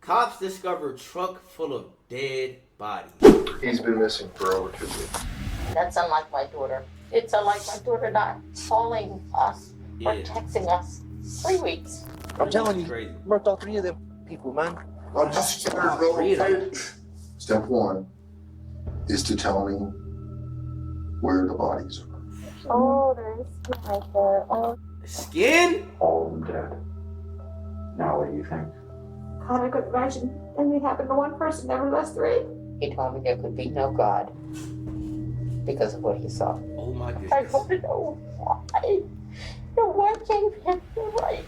Cops discover truck full of dead bodies. He's been missing for over 2 weeks. That's unlike my daughter. It's unlike my daughter not calling us or texting us 3 weeks. I'm telling you, Crazy. murked all 3 of them people, man. I'm just scared, bro. Step one is to tell me where the bodies are. Oh, there's skin right there. Oh, Skin? All of them dead. Now what do you think? God, I couldn't imagine anything happened to one person, never less 3. he told me there could be no God because of what he saw. Oh my I goodness. want to know why. No, why gave him the right?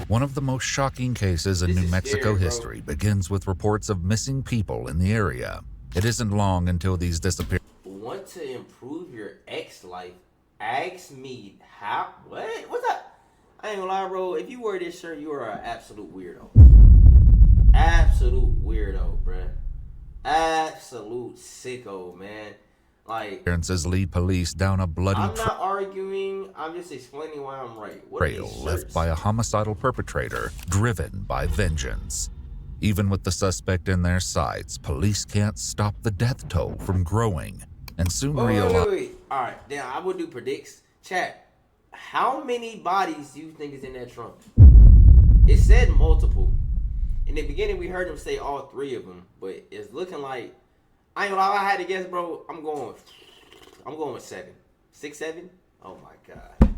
One of the most shocking cases in This New is Mexico scary, bro. history begins with reports of missing people in the area. It isn't long until these disappearances Want to improve your ex life? Ask me how. What? What's that? I ain't gonna lie, bro. If you wear this shirt, you are an absolute weirdo. Absolute weirdo, bruh. Absolute sicko, man. Like, lead police down a bloody I'm not arguing. I'm just explaining why I'm right. What are trail these left shirts? by a homicidal perpetrator driven by vengeance. Even with the suspect in their sights, police can't stop the death toll from growing and soon realize Wait. All right, now I will do predicts. Chat. How many bodies do you think is in that trunk? It said multiple. In the beginning, we heard him say all 3 of them, but it's looking like I ain't gonna lie. I had to guess, bro. I'm going with 7, 6, 7. Oh my god.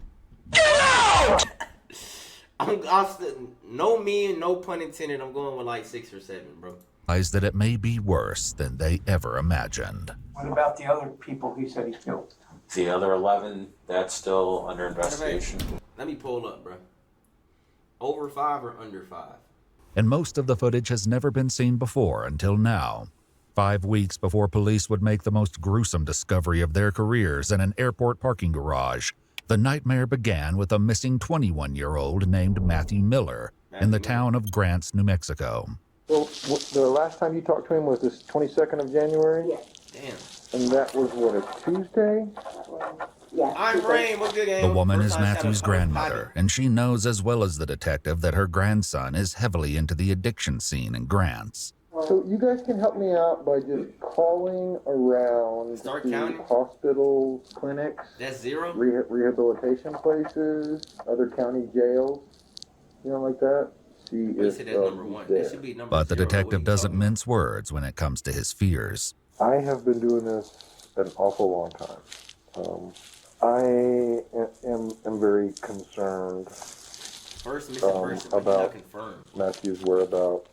I'm still, no me and no pun intended. I'm going with like 6 or 7, bro. that it may be worse than they ever imagined. What about the other people he said he killed? The other 11, that's still under investigation. Let me pull up, bro. Over 5 or under 5? And most of the footage has never been seen before until now. 5 weeks before police would make the most gruesome discovery of their careers in an airport parking garage, the nightmare began with a missing 21-year-old named Matthew Miller in the town of Grants, New Mexico. Well, the last time you talked to him was this 22nd of January? Yes. Damn. And that was, what, a Tuesday? Yeah. I'm Rain. What's good, game? The woman is First time Matthew's shot of grandmother, and she knows as well as the detective that her grandson is heavily into the addiction scene in Grants. So you guys can help me out by just calling around Stark to County? hospitals, clinics, That's 0? rehabilitation places, other county jails, you know, like that. See You if said that's number 1. there. That should be number But the 0. What detective you doesn't talking mince words when it comes to his fears. I have been doing this an awful long time. I am very concerned about? First missing person, but about- not confirmed. Matthew's whereabouts.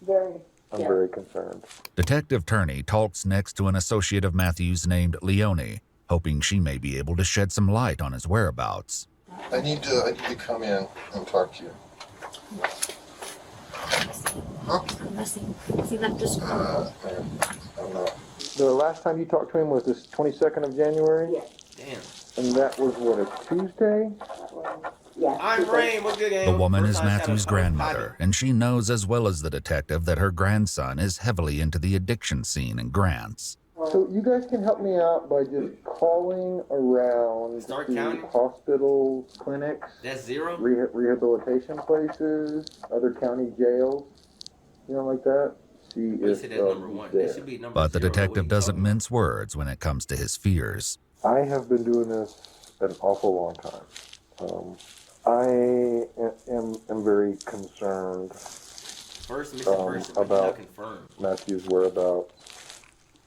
Very. I'm Yeah. very concerned. Detective Turney talks next to an associate of Matthew's named Leonie, hoping she may be able to shed some light on his whereabouts. I need to come in and talk to you. He left us. I'm not. The last time you talked to him was this 22nd of January? Yes. Damn. And that was, what, a Tuesday? Yeah. I'm Rain. What's good, game? The woman First is time shot Matthew's of grandmother, and she knows as well as the detective that her grandson is heavily into the addiction scene in Grants. So you guys can help me out by just calling around Stark to County? hospitals, clinics, That's 0? rehabilitation places, other county jails, you know, like that. See You if said that's number 1. there. That should be number 0. But the What detective you doesn't talking mince words when it comes to his fears. I have been doing this an awful long time. I am very concerned. about? First missing person, but about- not confirmed. Matthew's whereabouts.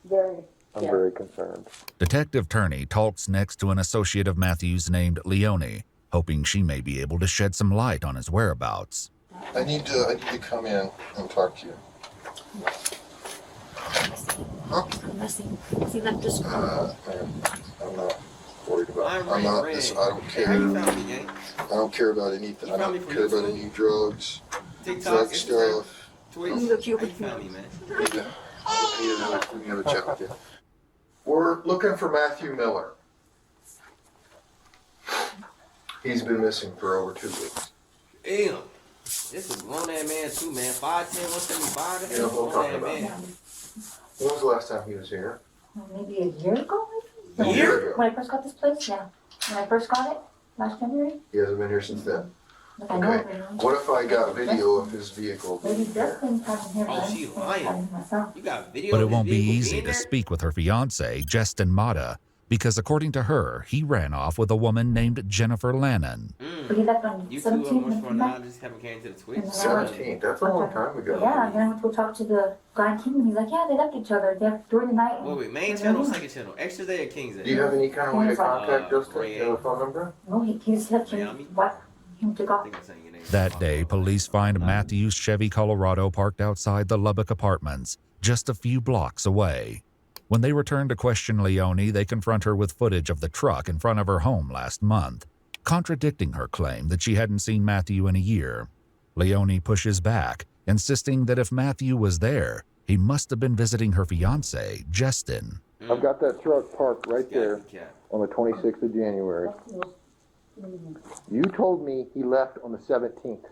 Very. I'm Yeah. very concerned. Detective Turney talks next to an associate of Matthew's named Leonie, hoping she may be able to shed some light on his whereabouts. I need to come in and talk to you. He left us. I'm not worried about. I'm I'm not Rain. this. I don't Hey, how you care. found me, gang? I don't care about anything. You I found me don't from care about YouTube? any drugs, TikTok, drug Instagram, stuff. Twitch. You look How you Cuban. found me, man? We need to have a chat with you. We're looking for Matthew Miller. He's been missing for over 2 weeks. Damn. This is a grown ass man too, man. 5'10", 175. That's Yeah, a what I'm grown talking ass about. man. When was the last time he was here? Maybe a year ago, maybe? A year? When I first got this place, yeah. When I first got it, last January. He hasn't been here since then. Like, I know Okay. it very well. What if I got video of his vehicle? Maybe Justin hasn't here, Oh, but she I'm lying. having myself. You got video. But of it his won't be vehicle easy being to there? speak with her fiance, Justin Mata, because according to her, he ran off with a woman named Jennifer Lannon. But he left on You two are 17th much and fun came now. back. Just haven't came to the Twitch. And then 17. That's a long time ago. Yeah, and then I went to talk to the guy in Kingman. He's like, yeah, they left each other during the night. Wait, main channel, second channel, Extra Day or King's Day? Do you have any kind of way to contact Uh, Justin? Ray You have a phone number? No, he just left him. Miami? What? Him took I off. think I'm saying your name. That day, police find Matthew's Chevy Colorado parked outside the Lubbock apartments, just a few blocks away. When they return to question Leonie, they confront her with footage of the truck in front of her home last month, contradicting her claim that she hadn't seen Matthew in a year. Leonie pushes back, insisting that if Matthew was there, he must have been visiting her fiancé, Justin. I've got that truck parked right there Yeah. on the 26th of January. You told me he left on the 17th,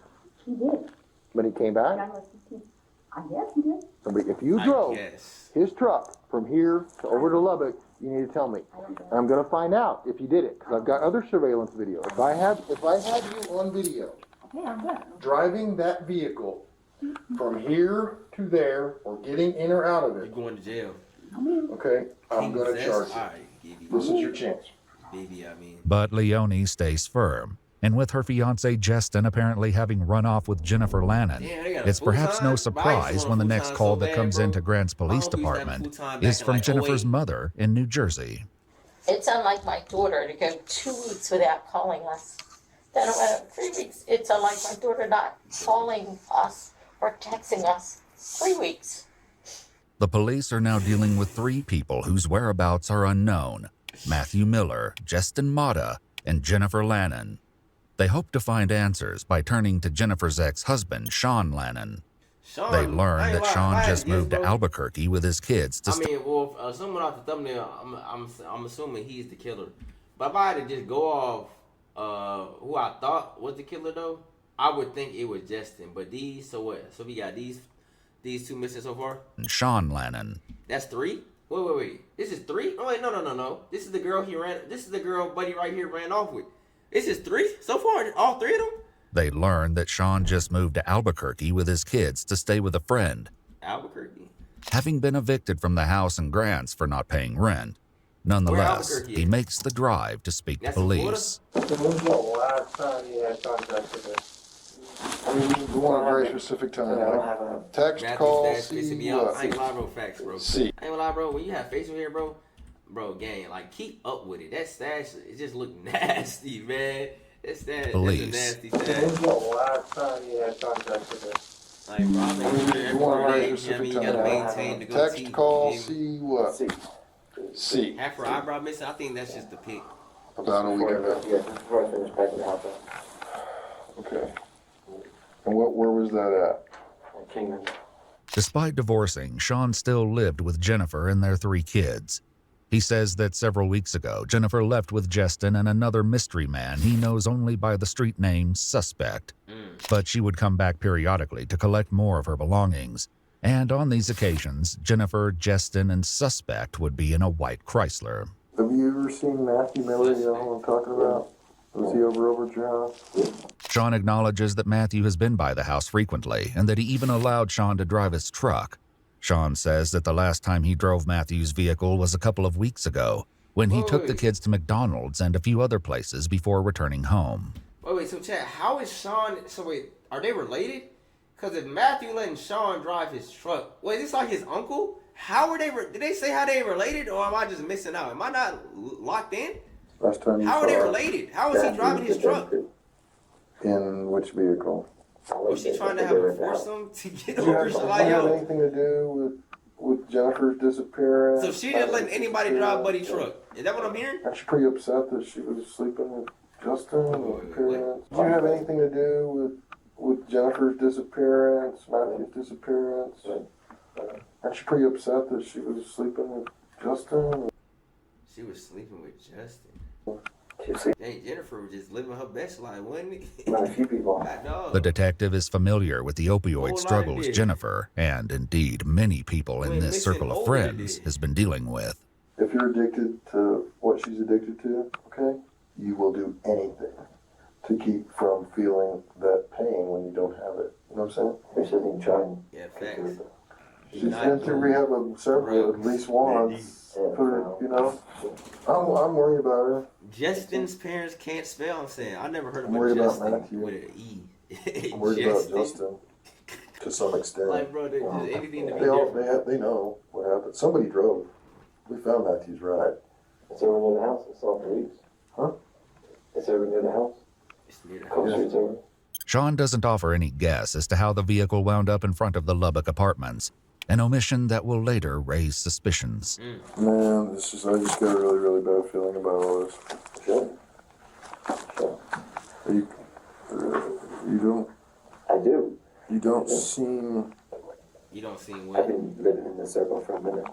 He did. but he came back? January 15th. I guess he did. Somebody, if you I drove guess. his truck from here to over to Lubbock, you need to tell me. I don't know. I'm gonna find out if you did it, because I've got other surveillance video. If I had you on video Okay, I'm good. driving that vehicle from here to there or getting in or out of You're it, going to jail. okay, I'm gonna King charge says, you. all right, give you This is your chance. baby, I mean. But Leonie stays firm, and with her fiancé Justin apparently having run off with Jennifer Lannon, Damn, they got a it's perhaps no full-time? surprise when the next Full-time call so that bad, comes bro. into Grant's police My homie used to have department full-time is back in, from like, Jennifer's 08. mother in New Jersey. It's unlike my daughter to go 2 weeks without calling us. Then it went 3 weeks. It's unlike my daughter not calling us or texting us. 3 weeks. The police are now dealing with 3 people whose whereabouts are unknown: Matthew Miller, Justin Mata, and Jennifer Lannon. They hope to find answers by turning to Jennifer's ex-husband, Sean Lannon. Sean, They I learn ain't that lying, Sean I had just to guess, moved to bro. Albuquerque with his kids to I mean, well, someone off the thumbnail, I'm assuming he's the killer. But if I had to just go off who I thought was the killer, though, I would think it was Justin. But these, so what? So we got these 2 missing so far. Sean Lannon. That's 3. Wait. This is 3. Oh wait, no. This is the girl he ran. This is the girl Buddy right here ran off with. This is 3 so far. All 3 of them. They learn that Sean just moved to Albuquerque with his kids to stay with a friend, Albuquerque. having been evicted from the house in Grants for not paying rent. Nonetheless, Albuquerque he is? makes the drive to speak to That's in police. When was the last time you had contact with her? We want a very specific time. I don't have a. Text, Matthew's call, dad's pissing see me off. I what? ain't gonna lie, bro. Facts, bro. See. I ain't gonna lie, bro. When you have facial hair, bro, gang, like keep up with it. That stash, it just look nasty, man. That stash, Police. that's a nasty When stash. was the last time you had contact with her? Like, bro, I make sure We want a every very day, you know what I mean? specific You gotta time. maintain the good Text, teeth. call, you know? see what? See. See. Half her eyebrow missing, I think that's just the pic. About a week ago. Before I finish packing the house Okay. And where was that up. Kingman. Despite divorcing, Sean still lived with Jennifer and their 3 kids. He says that several weeks ago, Jennifer left with Justin and another mystery man he knows only by the street name Suspect. But she would come back periodically to collect more of her belongings. And on these occasions, Jennifer, Justin, and Suspect would be in a white Chrysler. Have you ever seen Matthew Miller, you know what I'm talking about? Was he over at your house? Sean acknowledges that Matthew has been by the house frequently and that he even allowed Sean to drive his truck. Sean says that the last time he drove Matthew's vehicle was a couple of weeks ago, when he took the kids to McDonald's and a few other places before returning home. Wait, so Chad, how is Sean, so wait, are they related? Because if Matthew letting Sean drive his truck, wait, is this like his uncle? How are they, did they say how they related, or am I just missing out? Am I not locked in? Last time you How are they saw related? How is he driving his truck? In which vehicle? Was she trying to have a foursome to get Did you over have Shalayo? anything to do with Jennifer's disappearance? So she didn't let anybody drive Buddy's truck. Is that what I'm hearing? Aren't you pretty upset that she was sleeping with Justin? Wait. Did you have anything to do with Jennifer's disappearance, Matthew's disappearance? Aren't you pretty upset that she was sleeping with Justin? She was sleeping with Justin. She was sleeping Dang, Jennifer was just living her best life, wasn't it? with a few people. I know. The detective is familiar with the Whole opioid lot struggles of it. Jennifer, and indeed many people in Wait, this listen, circle of over it friends, is. has been dealing with. If you're addicted to what she's addicted to, okay, you will do anything to keep from feeling that pain when you don't have it. You know what I'm saying? You're sitting trying. Yeah, facts. She's been to rehab several, at least once. Put her, you know. I'm worried about her. Justin's parents can't spell. I'm saying I never heard of I'm a worried about Justin Matthew. with an E. I'm worried about Justin to some extent. Like, bro, there's anything to be They all different. they know what happened. Somebody drove. We found Matthew's ride. It's over near the house. It's all 3 weeks. Huh? It's over near the house. It's near the Couple house. streets over. Sean doesn't offer any guess as to how the vehicle wound up in front of the Lubbock apartments, an omission that will later raise suspicions. Man, I just got a really, really bad feeling about all this. Sure. Sure. I do. You don't seem. You don't seem I've well. been living in this circle for a minute.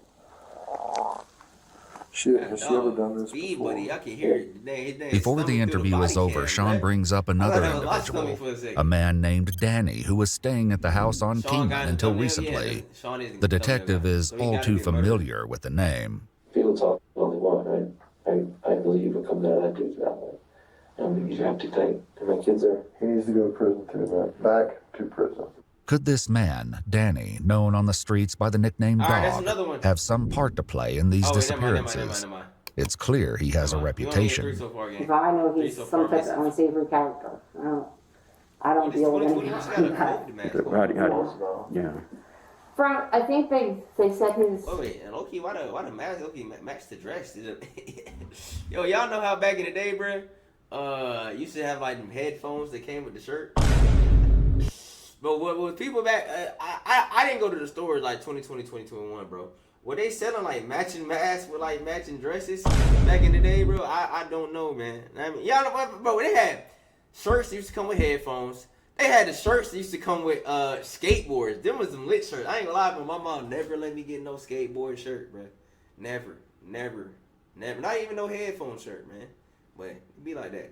Shit, has she ever done this Speed, before? buddy, I can hear it. His Before stomach the through interview body is over, cam, Sean right? brings up I another thought I lost individual, stomach for a second. a man named Danny, who was staying at the house on Sean Kingman got until thumbnail, recently. yeah, Sean is The thumbnail detective guy. is So he all gotta too get murdered. familiar with the name. People talk all they want. I believe it comes out of that dude's mouth. I don't think he's wrapped too tight. And my kids are. He needs to go to prison too, man. Back to prison. Could this man, Danny, known on the streets by the nickname All right, that's Dog, another one. have some part to play in these Oh, wait, never mind, disappearances? never mind. It's clear he has a You only get 3 reputation. so far, gang. Because I know Three he's so some far, type of missing. unsavory character. I don't It's deal with 2020, anything you just like gotta that. hold the mask. Yeah. From, I think they said his, Wait, and Loki, why the mask Loki match the dress? Yo, y'all know how back in the day, bro, used to have like them headphones that came with the shirt. But what people back, I didn't go to the stores like 2020, 2021, bro. Were they selling like matching masks with like matching dresses back in the day, bro? I don't know, man. I mean, y'all know what, bro? They had shirts that used to come with headphones. They had the shirts that used to come with skateboards. Them was some lit shirts. I ain't gonna lie, but my mom never let me get no skateboard shirt, bro. Never. Not even no headphone shirt, man. But it be like that.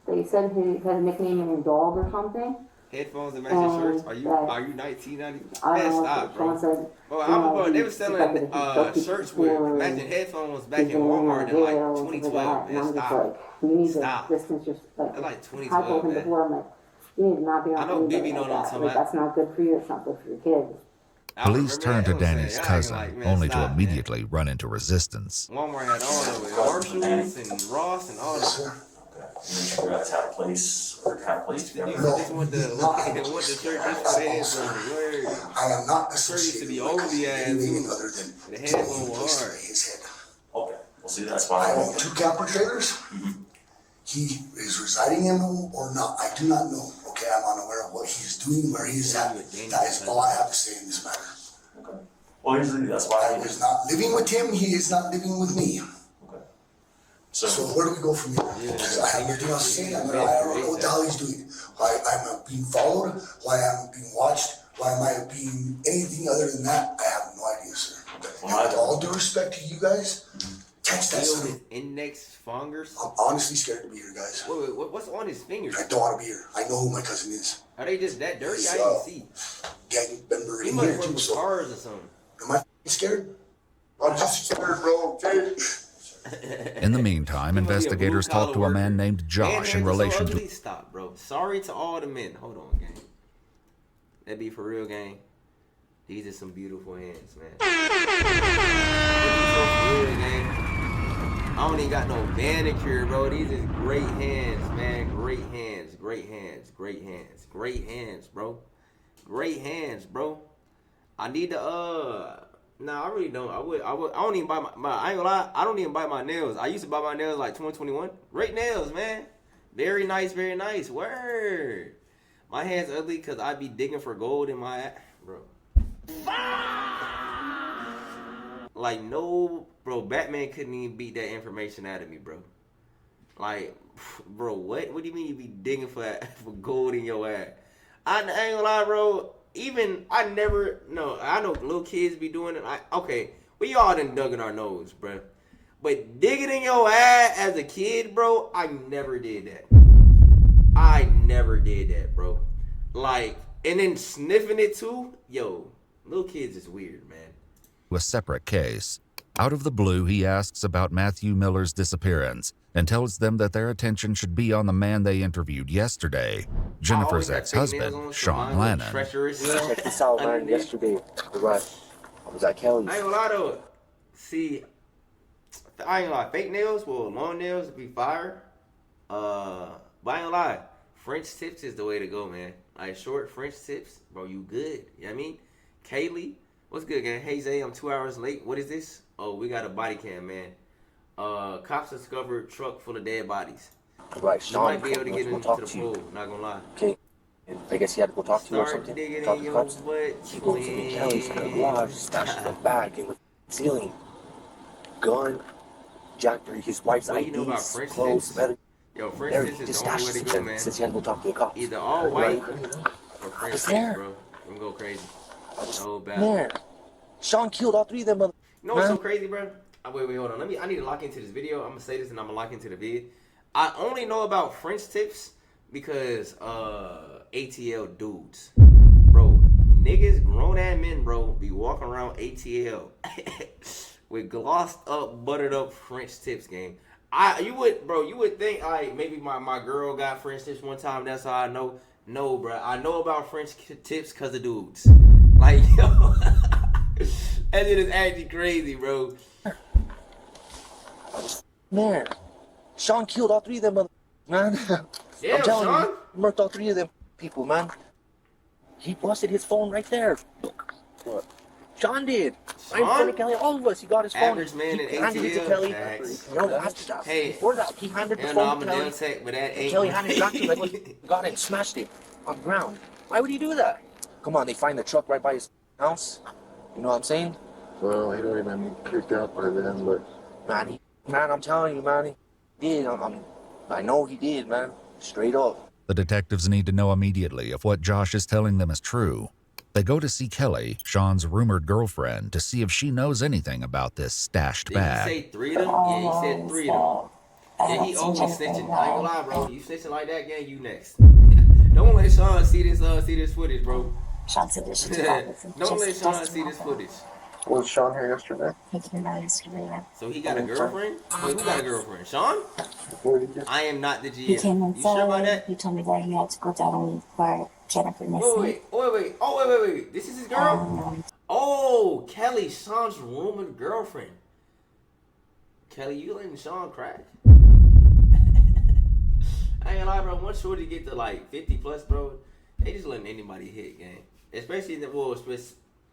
they said he had a nickname in his dog or something. Headphones and matching shirts. Are you 1990? I Man, don't know stop, if bro. Sean said, Bro, they he were selling suspected he took shirts people with and matching headphones back he's in been in Walmart in jail like and stuff 2012. like that. And Man, I'm just stop. like, you need Stop. to distance just like, That's like I 2012, told him man. before, I'm like, you need to not be I on know anything Bibi know like what I'm that. talking Like, about. that's not good for you, it's not good for your kids. I Police remember turned to that. That's what I'm Danny's saying. cousin, Like, man, only stop, to man. immediately run into resistance. Walmart had all of it. Marshalls and Ross and all of it. You guys have a place or have a place You together. just want the shirt just for the headphones. Word. I am not The shirt used to associated be with overly ass. anything other than The headphone was placed hard. in his head. Okay, well see, that's I why. own 2 camper trailers. He is residing in them or not, I do not know. Okay, I'm unaware of what he's doing, where he is at. That is all I have to say in this matter. Okay. Well, usually that's I why. was not living with him, he is not living with me. Okay. So So, where do we go from here? Because I have nothing else to say. I don't know what the hell he's doing. Why I'm being followed, why I'm being watched, why am I being anything other than that? I have no idea, sir. And with all due respect to you guys, catch that Feel son. his index fingers. I'm honestly scared to be here, guys. Wait, what's on his fingers? I don't want to be here. I know who my cousin is. Are they just that dirty? I So- didn't see. Gang member He in must here work too, with so cars or something. am I scared? I'm just scared, bro. Okay. In the meantime, He must be a investigators blue-collar talked to a man worker. named Josh in Man, relation so to ugly. Stop, bro. Sorry to all the men. Hold on, gang. That be for real, gang. These are some beautiful hands, man. That be so for real, gang. I don't even got no manicure, bro. These is great hands, man. Great hands, great hands, great hands, great hands, bro. Great hands, bro. I need to Nah, I really don't. I don't even bite my I ain't gonna lie, I don't even bite my nails. I used to bite my nails like 2021. Great nails, man. Very nice, very nice. Word. My hands ugly because I be digging for gold in my bro. Like no, bro, Batman couldn't even beat that information out of me, bro. Like, bro, what? What do you mean you be digging for gold in your ass? I ain't gonna lie, bro. I know little kids be doing it. Okay, we all done dug in our nose, bro. But digging in your ass as a kid, bro, I never did that. I never did that, bro. Like, and then sniffing it too, yo, little kids is weird, man. a separate case. Out of the blue, he asks about Matthew Miller's disappearance and tells them that their attention should be on the man they interviewed yesterday, Jennifer's ex-husband, Sean Lannon. Check this out, man. Yesterday, I was at Kelly's. I ain't gonna lie though. See, I ain't gonna lie. Fake nails, well, long nails would be fire. But I ain't gonna lie. French tips is the way to go, man. Like short French tips, bro, you good. You know what I mean? Kaylee, what's good, gang? Hey, Zay, I'm 2 hours late. What is this? Oh, we got a body cam, man. Cops discovered truck full of dead bodies. Right, You Sean, might be able to get into talk the to you. pool, not gonna lie. Okay. I guess he had to go talk to you or Start something. digging Talk in to your cops. butt. He goes to the Kelly's in the garage, stashes the bag in the ceiling. Gun, jacked his wife's What do you know about IDs, French clothes, tips? better. Yo, French There, tips he is just the only way stashes to it go, then, man. since he had to go talk to the cops. Either all white Right. or French was tips, there. bro. Them go crazy. Oh, bad. Man, Sean killed all 3 of them mother. You know what's so crazy, bro? Wait, hold on. I need to lock into this video. I'm gonna say this and I'm gonna lock into the vid. I only know about French tips because ATL dudes. Bro, niggas, grown ass men, bro, be walking around ATL with glossed up, buttered up French tips, gang. You would think like maybe my girl got French tips one time, that's how I know. No, bro. I know about French tips because of dudes. Like, yo, that shit is actually crazy, bro. Man, Sean killed all 3 of them mother. Man, Yeah, I'm telling Sean. you, he murked all 3 of them people, man. He busted his phone right there. What? Sean did. Right in front of Kelly, all of us. He got his phone. Average man He in handed it to ATL. Kelly. Facts. No, after that, Hey, before that, he handed the hell phone no, I'm to a Kelly. nail tech, but that ain't. Kelly handed it back to him. Like, look, got it and smashed it on the ground. Why would he do that? Come on, they find the truck right by his house. You know what I'm saying? Well, he'd already been kicked out by then, but Man, I'm telling you, man, he did. I know he did, man. Straight up. The detectives need to know immediately if what Josh is telling them is true. They go to see Kelly, Sean's rumored girlfriend, to see if she knows anything about this stashed Did bag. he say 3 of them? Yeah, he said 3 of them. Yeah, he always snitching. I ain't gonna lie, bro. You snitching like that, gang, you next. Don't let Sean see this footage, bro. Sean said that she Don't let Sean see this footage. was Sean here yesterday? He came out yesterday. So he got a girlfriend? Wait, who got a girlfriend? Sean? Where did you I am not the GM. He came You sure about inside. that? He told me that he had to go down and inquire Jennifer missing. Wait. This is his girl? Oh, Kelly, Sean's rumored girlfriend. Kelly, you letting Sean crack? I ain't gonna lie, bro. Once shorty get to like 50 plus, bro, they just letting anybody hit, gang. Especially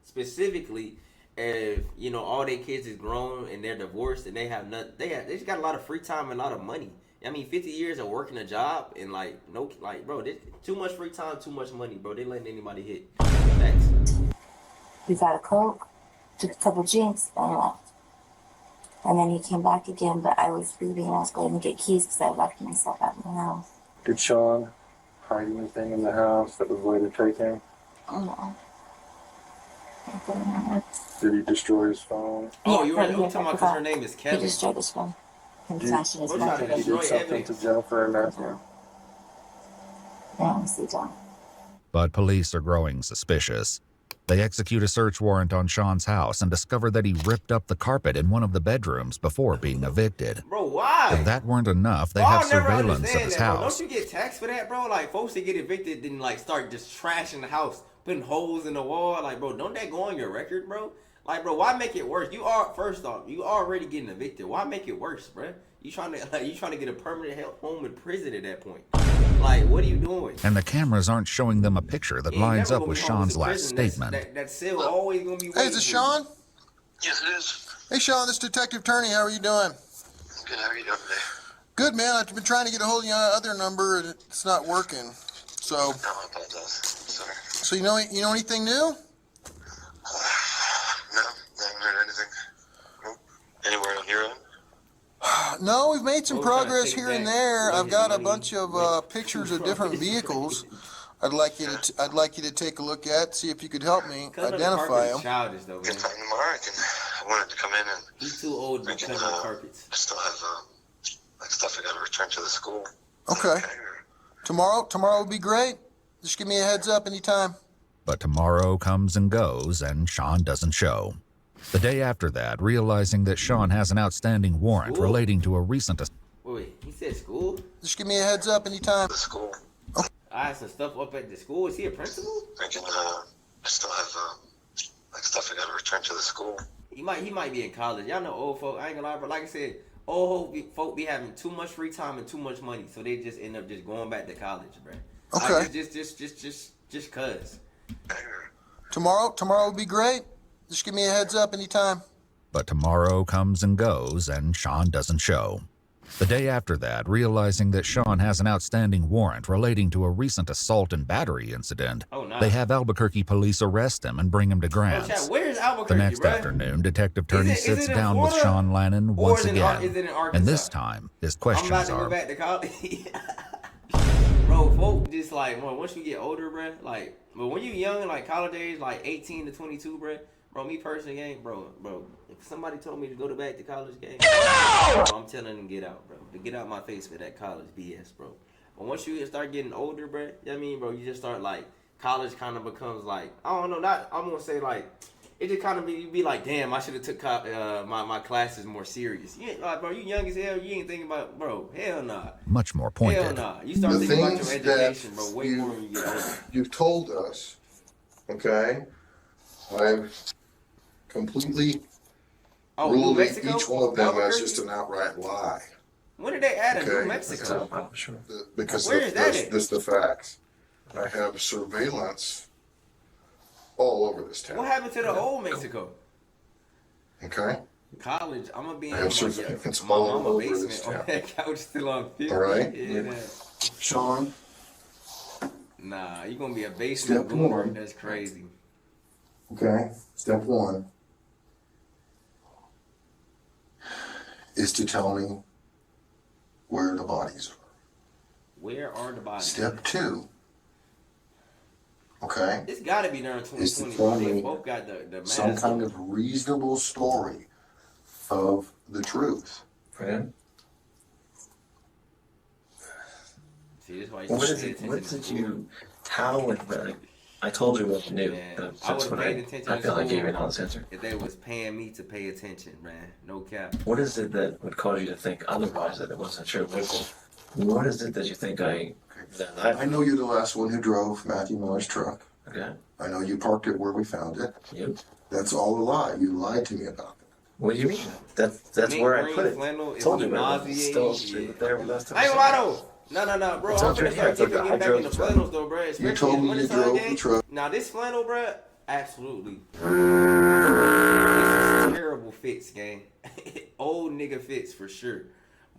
specifically if you know all their kids is grown and they're divorced and they have nothing. They just got a lot of free time and a lot of money. I mean, 50 years of working a job and bro, too much free time, too much money, bro. They letting anybody hit. Thanks. We got a Coke, took a couple drinks, and left. And then he came back again, but I was leaving and I was going to get keys because I left myself at my house. Did Sean hide anything in the house that was later taken? Oh, Did he destroy his phone? Oh, you talking about because her name is He Kelly. destroyed his phone. And Did- smashing his What phone. about He did Destroy something evidence. to Jennifer and Matthew. I honestly don't. But police are growing suspicious. They execute a search warrant on Sean's house and discover that he ripped up the carpet in one of the bedrooms before being evicted. Bro, why? If that weren't enough, they Bro, have I'll never surveillance of understand his that, bro. house. Don't you get taxed for that, bro? Like, folks that get evicted then, like, start just trashing the house, putting holes in the wall. Like, bro, don't that go on your record, bro? Like, bro, why make it worse? First off, you already getting evicted. Why make it worse, bro? You trying to get a permanent home in prison at that point. Like, what are you doing? And the cameras aren't showing them a picture that You ain't lines never up with gonna be homeless Sean's in last prison. statement. That cell always gonna be Hey, waiting is this for Sean? Yes, it is. Hey, Sean, this is Detective Turney. How are you doing? Good, how are you doing today? Good, man. I've been trying to get a hold of your other number, and it's not working. So, No, I apologize. I'm sorry. so you know anything new? No, I haven't heard anything. Nope. Anywhere on your end? No, we've made some We're trying to progress take here back and there. money, I've got a money, bunch of pictures of different vehicles. I'd like you to take a look at, see if you could help me identify them. Childish though, man. Good time tomorrow. I wanted to come in and He's too old to we can, cut on carpets. I still have like stuff I got to return to the school. Okay. Tomorrow would be great. Just give me a heads up anytime. But tomorrow comes and goes, and Sean doesn't show. The day after that, realizing that Sean has an outstanding warrant School? relating to a recent Wait, he said school? Just give me a heads up anytime. School. I had some stuff up at the school. Is he a principal? I can, I still have, like stuff I gotta return to the school. He might be in college. Y'all know old folk. I ain't gonna lie, but like I said, old folk be having too much free time and too much money, so they just end up just going back to college, bro. Okay. Like, just cause. Tomorrow will be great. Just give me a heads up anytime. But tomorrow comes and goes, and Sean doesn't show. The day after that, realizing that Sean has an outstanding warrant relating to a recent assault and battery incident, they have Albuquerque police arrest him and bring him to Grants. Chat, where's Albuquerque, The next bruh? afternoon, Detective Turney Is sits it in down with Florida? Sean Lannon Or once is it in again, Arkansas? and this time his I'm about questions to go are back to college. Bro, folk just like, well, once you get older, bro, like, but when you young, like college age, like 18 to 22, bro, me personally, gang, bro, if somebody told me to go back to college, gang, bro, I'm telling them get out, bro, to get out my face with that college BS, bro. But once you start getting older, bro, you know what I mean, bro, you just start like, college kind of becomes like, I don't know, I'm gonna say like, it just kind of be like, damn, I should have took my classes more serious. You ain't, like, bro, you young as hell, you ain't thinking about, bro, hell nah. much more pointed. Hell nah. You start The thinking about your things education, that bro, way more when you get older. You've told us, okay? I've completely Oh, New ruled Mexico? each one of them as Albuquerque? just an outright lie. When did they add a New Okay. Mexico? Because Where is that this at? is the facts. I have surveillance all over this town. What happened to the old Mexico? Okay? College, I'm gonna be in I have surveillance all mama over basement this on town. that couch still on 50. All right? Yeah. Sean, Nah, you gonna be a basement Step boomer. one. That's crazy. okay? Step one is to tell me where the bodies are. Where are the bodies? Step two, okay? It's gotta be during Is to 2020, tell bro. They me both got the some mask kind on. of reasonable story of the truth. Fran? See, this is why you What should is pay it? attention What to did school. you? How and I told you what to do. Man, but I that's would've what paid attention I to feel like I school gave you an honest answer. if they was paying me to pay attention, man. No cap. What is it that would cause you to think otherwise, that it wasn't true? What is it that you think I know you're the last one who drove Matthew Miller's truck. Okay. I know you parked it where we found it. Yep. That's all a lie. You lied to me about that. What do you mean? That's Mint where I green put it. flannel is Told you, man. nauseating. Still Yeah. there last time. I ain't gonna lie though. No, bro. It's I'm all gonna right here. start getting I back drove into the truck. flannels though, bro. Especially told in me you wintertime drove days. the truck. Now this flannel, bro, absolutely. This is terrible fits, gang. Old nigga fits for sure.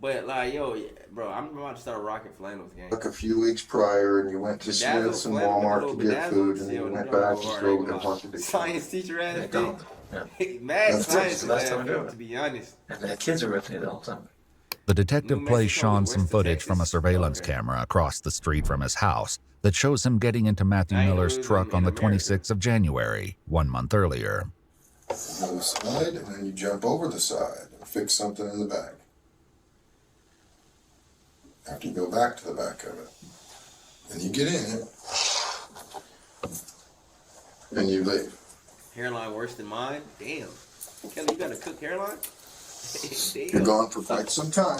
But like, yo, bro, I'm about to start rocking flannels, gang. Like a few weeks prior, and you went to Bedazzled Smith's and flannel, Walmart little to get food, and bedazzled, then you yo, went them back go and hard, drove ain't and gonna lie. parked it. Science teacher ass Yeah, thing. don't. Yeah. Mad That's science the last time I ass, drove it. to be honest. And the kids are ripping it all the time. The detective New plays Mexico, Sean West some footage from a Texas. surveillance Okay. camera across the street from his house that shows him getting into Matthew I ain't Miller's lived truck in on the America. 26th of January, 1 month earlier. You go to the side, and then you jump over the side and fix something in the back. After you go back to the back of it, and you get in it, and you leave. Hairline worse than mine? Damn. Kelly, you got a cooked hairline? Damn. You're gone for quite some time,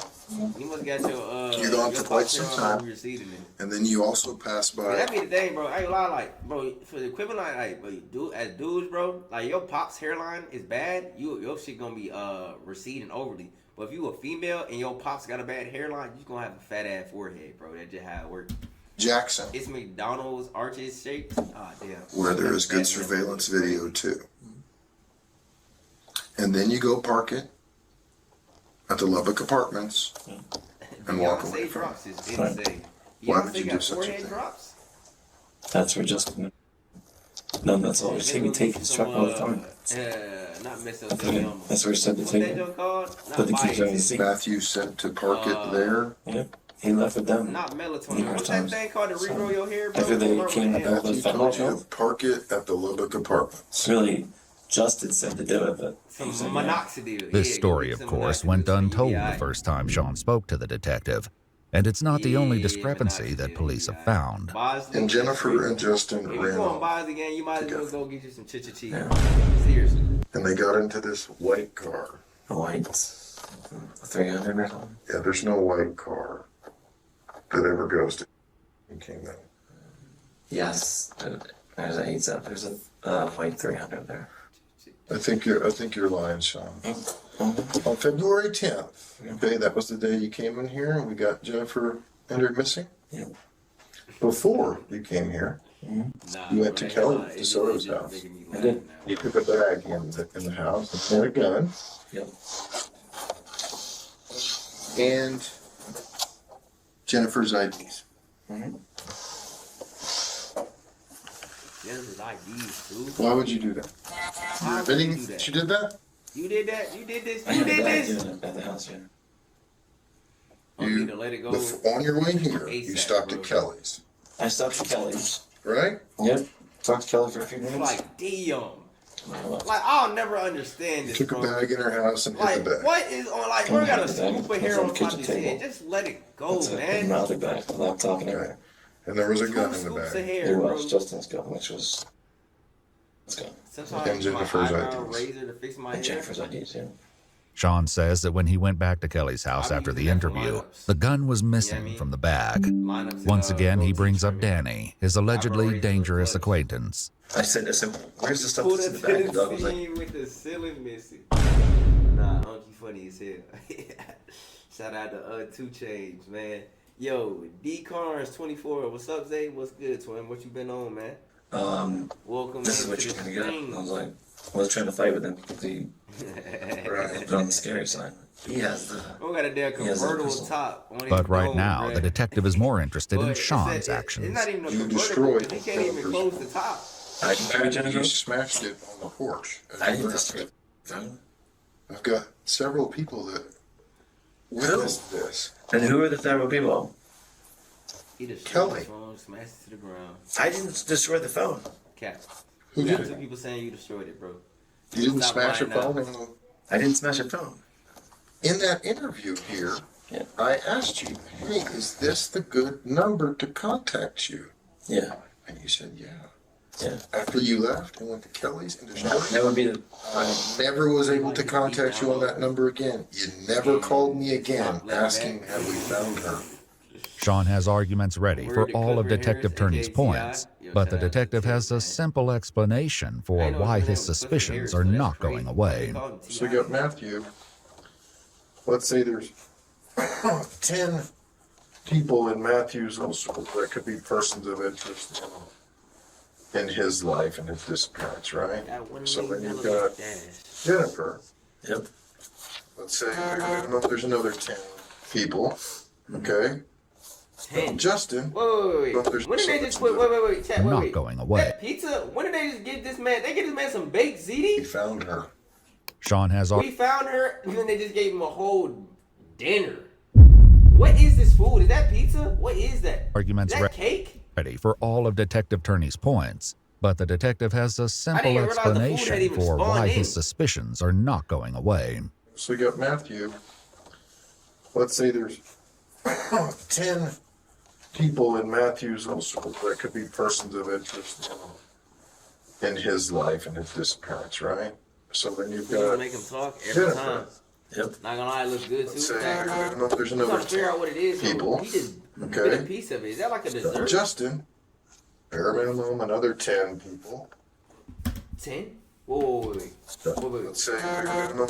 You must got your You're gone your for quite pops some hair on time. over your seat in it. and then you also pass But by. that be the thing, bro. I ain't lie, like, bro, for the equivalent, like, bro, as dudes, bro, like, your pop's hairline is bad, your shit gonna be receding overly. But if you a female and your pop's got a bad hairline, you gonna have a fat ass forehead, bro. That's just how it works. Jackson, It's McDonald's arches shaped. Ah, damn. where there is good Fat surveillance man. video too. And then you go park it at the Lubbock Apartments and walk away Beyonce from drops is Right. insane. Why would Beyonce you got do such a forehead thing? drops? That's where Justin. No, that's all. See me take his truck all the time. Not mesothelioma. That's where he said to What's take that it. joint called? But Not the kids are in the bias. seat. Matthew said to park it there. Yep. He left with them. Not melatonin. Numerous What's that times. thing called to regrow your hair, bro? After they Remember came that? with all those Matthew told federal you to park it at the Lubbock Apartments. Really, Justin said to do it, but Some he said, yeah. minoxidil. This Yeah, story, get of some course, minoxidil went so you be untold alright. the first time Sean spoke to the detective. And it's not the only Yeah, discrepancy but not that police yeah. have found. Bosley, And Jennifer and Justin if you ran go on off. Bosley again, you might as well together. go get you some chicha cheese. Seriously. And they got into this white car. White 300 or something. Yeah, there's no white car that ever goes to Kingdom. Yes, there's a heads up. There's a white 300 there. I think you're lying, Sean. On February 10th, okay, that was the day you came in here and we got Jennifer entered missing. Yeah. Before you came here, Nah, you went to bro, Kelly nah, it- DeSoto's it's just house. making me I laugh did. now. You took a bag in the house and had a gun Yep. and Jennifer's IDs. Jennifer's IDs, dude. Why would you do that? Why You're would you admitting do that? she did that? You did that? You did this? I You had a did bag this? at the house, yeah. I need to let it go. On your way here, you ASAP, stopped bro. at Kelly's, I stopped at Kelly's. right? Yep. Talked to Kelly for a few It's minutes. like, damn. I left. Like, I'll never understand this, Took a bro. bag in her house and hid Like, the bag. what is on? Like, Come bro got a on, man. scoop of hair on It's top on of the his head. kitchen Just let it go, That's it. man. Put my back without talking to Okay. her. And there was a Two gun in the scoops of bag. hair, It bro. was Justin's gun, which was. Let's go. Sometimes And I use my Jennifer's eyebrow IDs. razor to fix my And hair. Jennifer's IDs, yeah. Sean says that when he went back to Kelly's house I've after been the using that for interview, lineups. the gun was missing I mean? from the bag. Lineups and, Once again, he goatee brings up trimming. Danny, his Eyebrow allegedly razor dangerous clutch. acquaintance. I said, where's the stuff Pull that's in that the bag? The to dog the was like, scene with the ceiling missing. Nah, Unky funny as hell. Shout out to 2 Chainz, man. Yo, D Carnes 24. What's up, Zay? What's good, twin? What you been on, man? Welcome. this is in what to you're the gonna get. stream. I was like, I was trying to fight with him because he was on the scary side. He has the. We got a damn He has a convertible crystal. top on his But right dome, now, bruh. the detective is more interested But in it's Sean's It's actions. not even a You convertible. destroyed 'Cause he can't even Jennifer's- close the top. I can carry Jennifer. You smashed it on the porch. I didn't destroy it. I've got several people that witnessed this. And who are the several people? He destroyed Kelly. the phone, smashed it to the ground. I didn't destroy the phone. Cap. Who You did got 2 it? people saying you destroyed it, bro. You didn't Stop smash her lying now. phone? I didn't smash a phone. In that interview here, Yeah. I asked you, hey, is this the good number to contact you? Yeah. And you said, yeah. Yeah. After you left and went to Kelly's and destroyed That would be the. I never was able to contact you on that number again. You never called me again asking have we found her. Sean has arguments ready for all of Detective Turney's points, but the detective has a simple explanation for why his suspicions are not going away. So you got Matthew. Let's say there's 10 people in Matthew's household that could be persons of interest in his life and his disappearance, right? So then you've got Jennifer. Yep. Let's say there's another 10 people, okay? 10. Justin. Wait. But there's When did they some just quit? Wait, chat, Not wait. going away. That pizza, when did they just give this man, they give this man some baked He ziti? found her. Sean has We found her, and then they just gave him a whole dinner. What is this food? Is that pizza? What is that? arguments Is that cake? ready for all of Detective Turney's points, but the detective has a simple even realize the food had explanation even for spawned why in. his suspicions are not going away. So you got Matthew. Let's say there's 10 people in Matthew's household that could be persons of interest in his life and his disappearance, right? So then you've We gonna got make him talk every Jennifer. time. Yep. Not gonna lie, it looks good too. Let's say Stack. there's I'm another trying to figure out what it is. so people. He just bit a Okay. piece of it. Is that like a dessert? Justin, bare minimum, another 10 people. 10? Whoa, wait. Let's say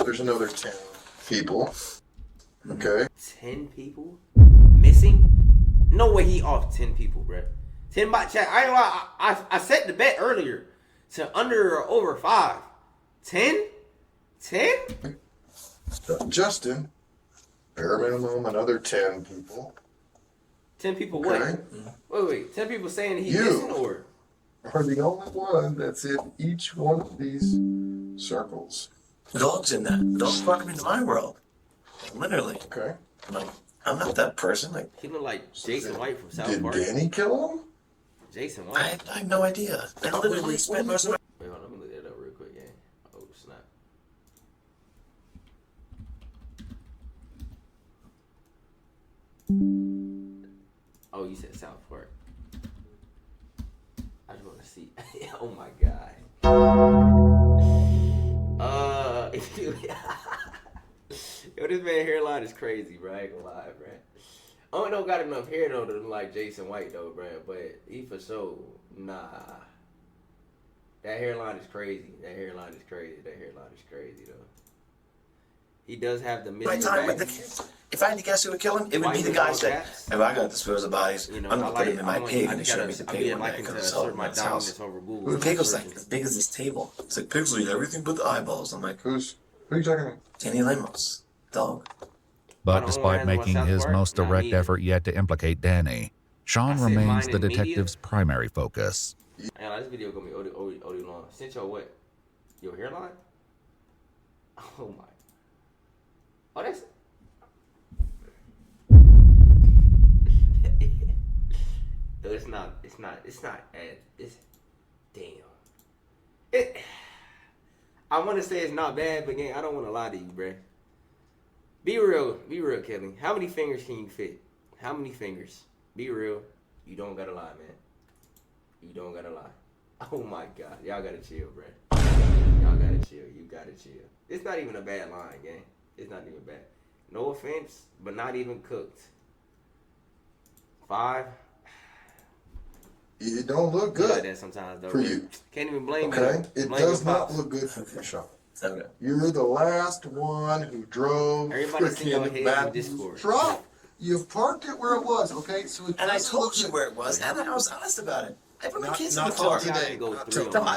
there's another 10 people. Okay. 10 people missing? No way he off 10 people, bruh. 10 by chat. I ain't lie. I set the bet earlier to under or over 5. 10? 10? Justin, bare minimum, another 10 people. 10 people Okay. what? Wait. 10 people saying he's You. missing or? Are the only one that's in each one of these circles. The dog's in that. The dog's brought him into my world. Literally. Okay. Like, I'm not that person. Like, He look like Jason White from South Did Park. Danny kill him? Jason I White. have no idea. I literally spent most of my. Wait, hold on. Let me look that up real quick, gang. Oh, snap. Oh, you said South Park. I just want to see. Oh my god. Yo, this man hairline is crazy, bro. I ain't gonna lie, bro. Owen don't got enough hair though to look like Jason White though, bro. But he for sure, nah. That hairline is crazy. That hairline is crazy though. He does have the My time with the kids. If I had to guess who would kill him, it would be the guy that, if I got to dispose of bodies, I'm going to put him in my pig and they show me the pig when I comes out of my house. The pig was like as big as this table. It's like, pigs will eat everything but the eyeballs. I'm like, who are you talking about? Danny Lemos, dog. But despite making his most direct effort yet to implicate Danny, Sean remains the detective's primary focus. Man, this video gonna be OD long. Since your what? Your hairline? Oh my. Oh, that's. No, it's not. It's damn. I want to say it's not bad, but again, I don't want to lie to you, bruh. Be real, Kelly. How many fingers can you fit? How many fingers? Be real. You don't gotta lie, man. You don't gotta lie. Oh my God, y'all gotta chill, bruh. Y'all gotta chill. You gotta chill. It's not even a bad line, gang. It's not even bad. No offense, but not even cooked. 5. It don't look good like that sometimes, though, for you. Can't even blame okay? you. It does not look good for Sean. Okay. You're the last one who drove freaking truck. You've parked it where it was, okay? So it and I told you where it was, and I was honest about it. I put my kids in the car.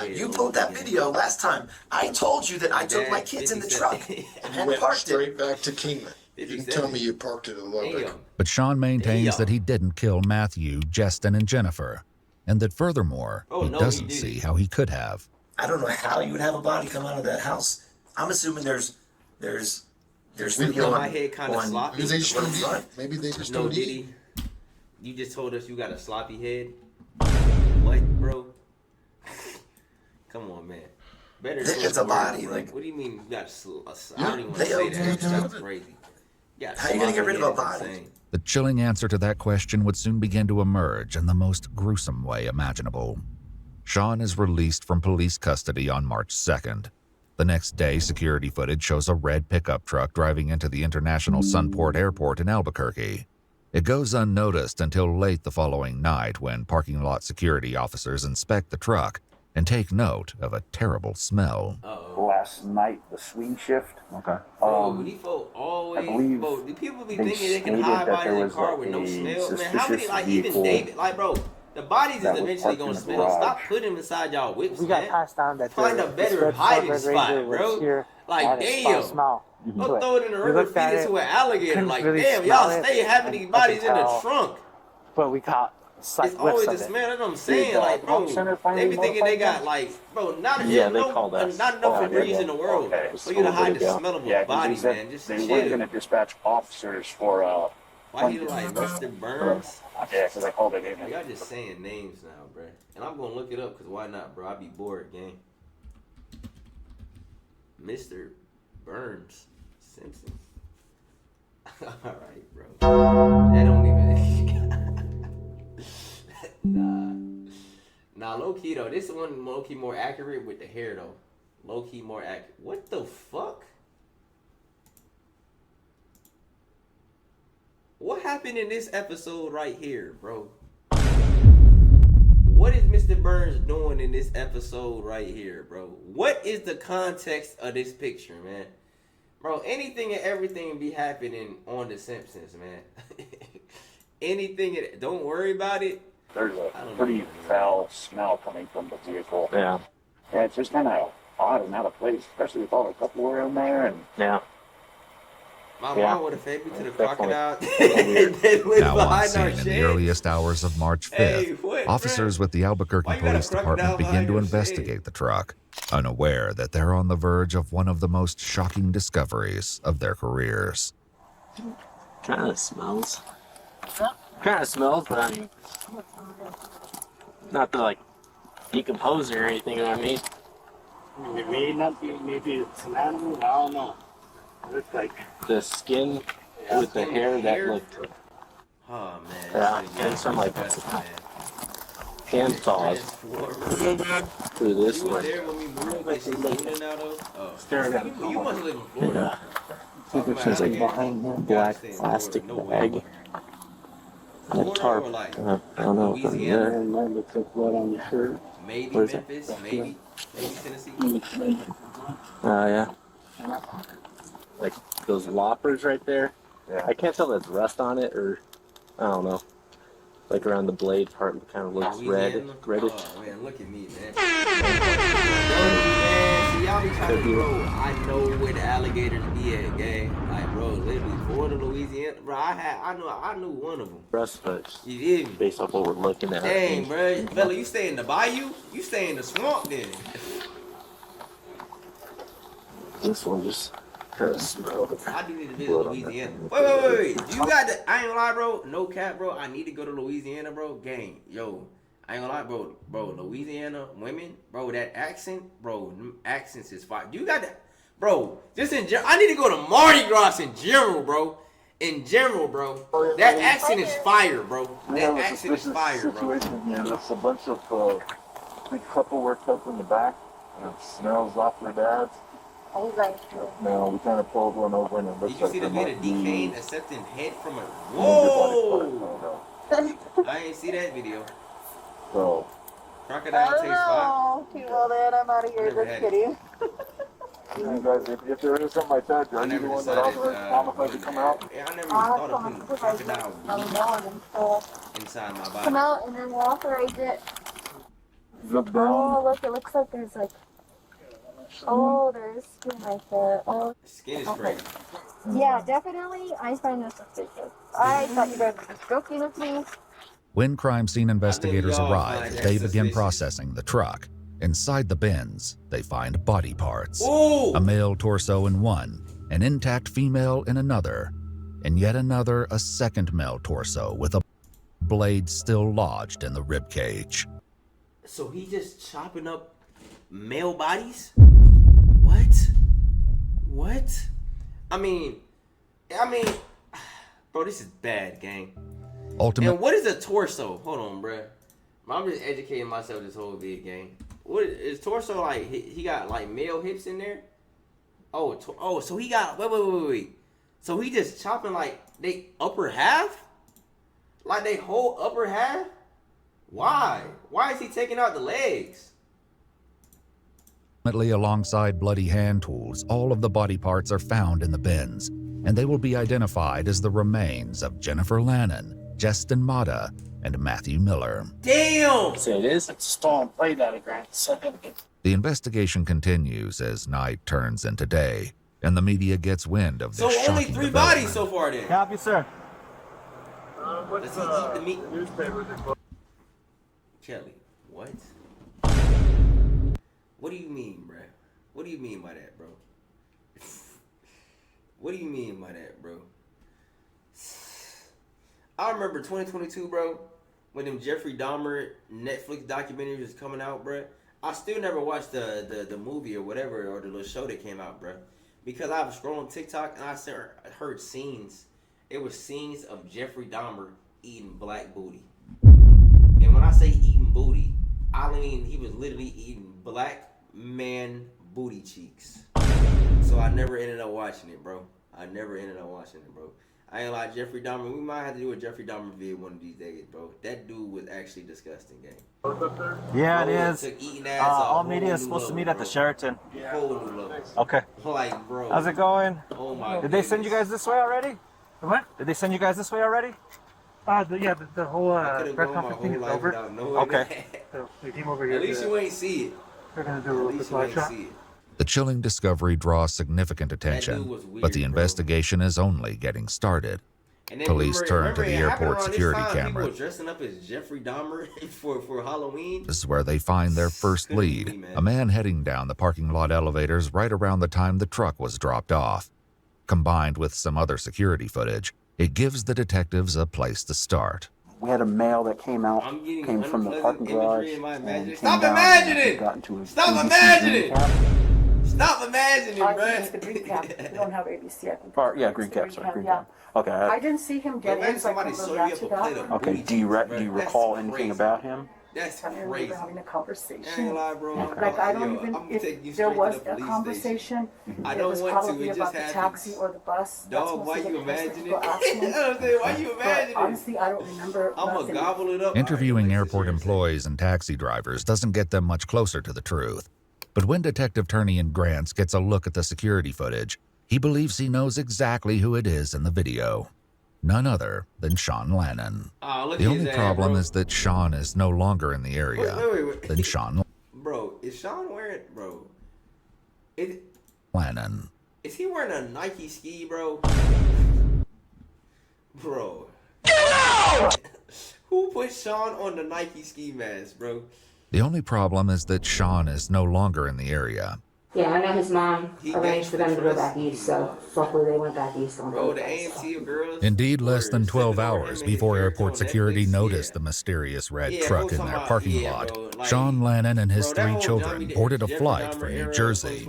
You pulled that video last time. I told you that I took my kids in the truck and went parked straight back to Kingman. You didn't tell me you parked it a little bit. But Sean maintains that he didn't kill Matthew, Justin, and Jennifer, and that furthermore, he doesn't see how he could have. I don't know how you would have a body come out of that house. I'm assuming there's video my head kind of sloppy. Maybe they just don't eat. Maybe they just don't eat. You just told us you got a sloppy head. What, bro? Come on, man. Better. It's a body. Like, what do you mean you got a? I don't even want to say that. That's crazy. How are you gonna get rid of a body? The chilling answer to that question would soon begin to emerge in the most gruesome way imaginable. Sean is released from police custody on March 2nd. The next day, security footage shows a red pickup truck driving into the International Sunport Airport in Albuquerque. It goes unnoticed until late the following night when parking lot security officers inspect the truck and take note of a terrible smell. Last night, the swing shift. Okay. These folk always. I believe do people be thinking they can hide bodies in a car with no smell? Man, how many, like, even David, like, bro, the bodies is eventually gonna smell. Stop putting them inside y'all whips, We got man. passed down that Find a better hiding spot, bro. Like, damn. Don't throw it in the river, feed it to an alligator. Like, damn, y'all stay having these bodies in the trunk. But we caught It's always the smell. That's what I'm saying. Like, bro, they be thinking they got, like, bro, not enough degrees in the world for you to hide the smell of a body, man. Just they chill. were going to dispatch officers for Why he like Mr. Burns? Yeah, because I called it in. Y'all just saying names now, bro. And I'm gonna look it up because why not, bro? I be bored, gang. Mr. Burns Simpson. All right, bro. That don't even. Nah. Low key though. This one low key more accurate with the hair though. Low key more accurate. What the fuck? What happened in this episode right here, bro? What is Mr. Burns doing in this episode right here, bro? What is the context of this picture, man? Bro, anything and everything be happening on The Simpsons, man. Anything, don't worry about it. There's a pretty foul smell coming from the vehicle. Yeah. Yeah, it's just kind of odd and out of place, especially with all the Tupperware in there. And yeah. My mom would have fed me to the crocodile. And then went Now on behind scene our in the shed. earliest hours of March 5th, Hey, what, officers with the Albuquerque Why you got a Police crocodile Department begin behind to your investigate the truck, unaware that they're on the verge of one of the most shocking discoveries of their careers. Kind of smells. Kind of smells, but I mean, not to like decompose or anything. You know what I mean? it may not be, maybe it's an animal, I don't know. It looks like The skin with the hair that looked Oh man. Yeah, and some like hand saws through this You was one. there when we moved, like she's moving now though? Oh. Staring at You must live in Florida. There's a behind the black plastic bag and a tarp. I don't know if I'm there. And mine looks like blood on your shirt. Maybe Where's Memphis, maybe Tennessee. Yeah. Like those loppers right there. Yeah. I can't tell if it's rust on it or I don't know. Like around the blade part, it kind of looks reddish. Oh man, look at me, man. See, y'all be trying to bro. I know where the alligators be at, gang. Like, bro, literally Florida, Louisiana, bro. I knew one of them. Rust hooks. You did me. Based off what we're looking at. Dang, bro. Bella, you stay in the bayou? You stay in the swamp then? This one just kind of smelled. I do need to visit Louisiana. Wait. You got the, I ain't gonna lie, bro. No cap, bro. I need to go to Louisiana, bro. Gang, yo. I ain't gonna lie, bro. Bro, Louisiana women, bro, that accent, bro, them accents is fire. You got that, bro, just in general. I need to go to Mardi Gras in general, bro. In general, bro. That accent is fire, bro. That accent is fire, bro. Yeah, there's a bunch of big couple worked up in the back. And it smells off their dads. No, we kind of pulled one over and it looks Did you like see the there video might of be Decane accepting head from a... Whoa! Whoa! I ain't see that video. So, Crocodile takes five. Okay, well then I'm out of here. Never Just had kidding. you guys, if there is something like that, are you the one that authorized homicide to come out? Yeah, I never even thought of putting crocodile inside my body. Come out and then we'll authorize it. Zip down. Oh, look, it looks like there's like, oh, there's skin right there. Oh, Skin is crazy. yeah, definitely. I find this suspicious. I thought you guys were just joking with me. When crime scene investigators y'all arrive, find that they begin suspicious. processing the truck. Inside the bins, they find body parts. Ooh! A male torso in one, an intact female in another, and yet another, a second male torso with a blade still lodged in the rib cage. So he just chopping up male bodies? What? I mean, bro, this is bad, gang. And what is a torso? Hold on, bruh. I'm just educating myself this whole vid, gang. What is torso like? He got like male hips in there? Oh, so he got wait. So he just chopping like they upper half? Like they whole upper half? Why? Why is he taking out the legs? Alongside bloody hand tools, all of the body parts are found in the bins, and they will be identified as the remains of Jennifer Lannon, Justin Mata, and Matthew Miller. Damn! So it is? It's a stolen plate out of Grand Second. The investigation continues as night turns into day, and the media gets wind of this So only shocking 3 development. bodies so far then. Copy, sir. Does he eat the meat? Newspapers. Kelly, what? What do you mean, bruh? What do you mean by that, bro? What do you mean by that, bro? I remember 2022, bro, when them Jeffrey Dahmer Netflix documentaries was coming out, bro. I still never watched the movie or whatever, or the little show that came out, bro. Because I was scrolling TikTok and I heard scenes. It was scenes of Jeffrey Dahmer eating black booty. And when I say eating booty, I mean he was literally eating black man booty cheeks. So I never ended up watching it, bro. I ain't lie, Jeffrey Dahmer. We might have to do a Jeffrey Dahmer video one of these days, bro. That dude was actually disgusting, gang. Yeah, it is. Took eating ass All media is supposed to meet at the Sheraton. Whole new level. Okay. Like, bro. How's it going? Oh my. Did they send you guys this way already? What? Did they send you guys this way already? The whole press conference thing is over. Okay. So we came over here. At least you ain't see it. We're gonna do a little quick live shot. The chilling discovery draws significant attention, but the investigation is only getting started. Police turn to the airport security camera. People dressing up as Jeffrey Dahmer for Halloween. This is where they find their first lead, a man heading down the parking lot elevators right around the time the truck was dropped off. Combined with some other security footage, it gives the detectives a place to start. We had a male that came from the parking garage. Stop imagining! Stop imagining! Stop imagining, I bro. think it's the green cap. We don't have ABC. I think. Or, yeah, it's green the cap, sorry, green yeah. cap. Okay. I didn't see him get Imagine in, so I somebody couldn't serve really you answer up a plate that. of Okay. Do you recall anything about him? That's I remember crazy. having a I ain't conversation. lie, bro. Like I don't even I'm taking you if there straight was to the a police conversation. station. I It don't was want to. probably It about just the happens. taxi or the bus. Dog, why That's you mostly the imagining? people ask me. I'm saying, why you But imagining? honestly, I don't remember. I'm gonna nothing. gobble it up. Interviewing airport employees and taxi drivers doesn't get them much closer to the truth. But when Detective Turney Grants gets a look at the security footage, he believes he knows exactly who it is in the video. None other than Sean Lannon. Look The at only his ass, problem bro. is that Sean is no longer in the area. Wait. Than Sean Bro, is Sean wearing, bro? Lannon. Is he wearing a Nike ski, bro? Bro. Who put Sean on the Nike ski mask, bro? The only problem is that Sean is no longer in the area. Yeah, I know his mom arranged for them to go back east, so luckily they went back east on Bro, the Thursday. AMC of girls. Indeed, less than 12 hours before airport security noticed the mysterious red truck in their parking lot, Sean Lannon and his three children boarded a flight for New Jersey.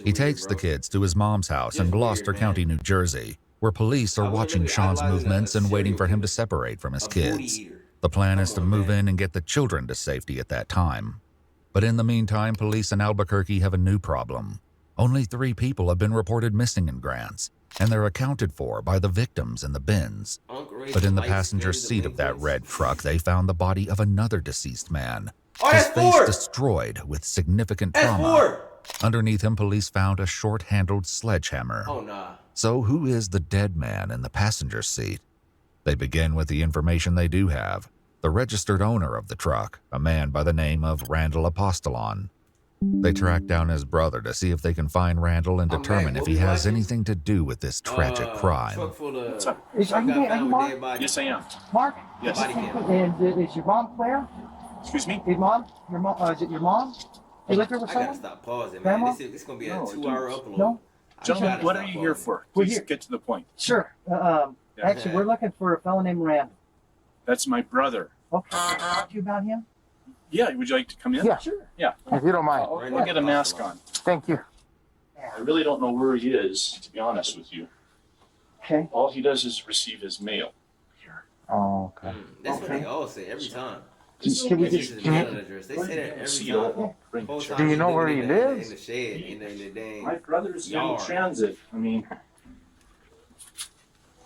He takes the kids to his mom's house in Gloucester County, New Jersey, where police are watching Sean's movements and waiting for him to separate from his kids. The plan is to move in and get the children to safety at that time. But in the meantime, police in Albuquerque have a new problem. Only 3 people have been reported missing in Grants, and they're accounted for by the victims in the bins. But in the passenger seat of that red truck, they found the body of another deceased man. His face destroyed with significant trauma. Underneath him, police found a short-handled sledgehammer. Oh, nah. So who is the dead man in the passenger seat? They begin with the information they do have. The registered owner of the truck, a man by the name of Randall Apostolon. They track down his brother to see if they can find Randall and determine if he has anything to do with this tragic crime. What's up? Are you Mark? Yes, I am. Mark? Yes. And is your mom Claire? Excuse me? Is it your mom? You live here with I someone? gotta stop pausing, man. Grandma? This is gonna be a 2-hour upload. No? Gentlemen, what are you here for? We're Please here. get to the point. Sure. Actually, we're looking for a fellow named Randall. That's my brother. Okay. Can I talk to you about him? Yeah, would you like to come in? Yeah, sure. Yeah. If you don't mind. I'll get a mask on. Thank you. I really don't know where he is, to be honest with you. Okay. All he does is receive his mail. Oh, okay. That's what they all say every time. Can we This just- is the mailing address. They say that every time. Whole time Do you know they where live he in the- lives? In the shed, in the dang. My brother's in yard. transit. I mean,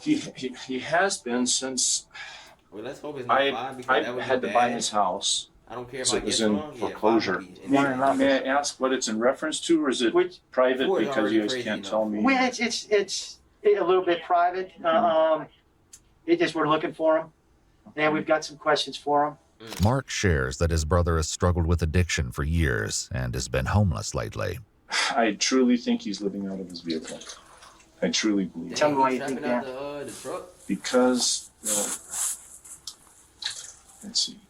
he has been since Well, let's hope it's not 5 because that I would had be to buy bad. his house. I don't care if So I it was get in wrong. foreclosure. May I ask what it's in reference to, or is it private Four is because already you guys crazy can't enough. tell me? Well, it's a little bit private. It just we're looking for him, and we've got some questions for him. Mark shares that his brother has struggled with addiction for years and has been homeless lately. I truly think he's living out of his vehicle. I truly believe. Tell me why you Trapping think out that. the truck. Because, let's see.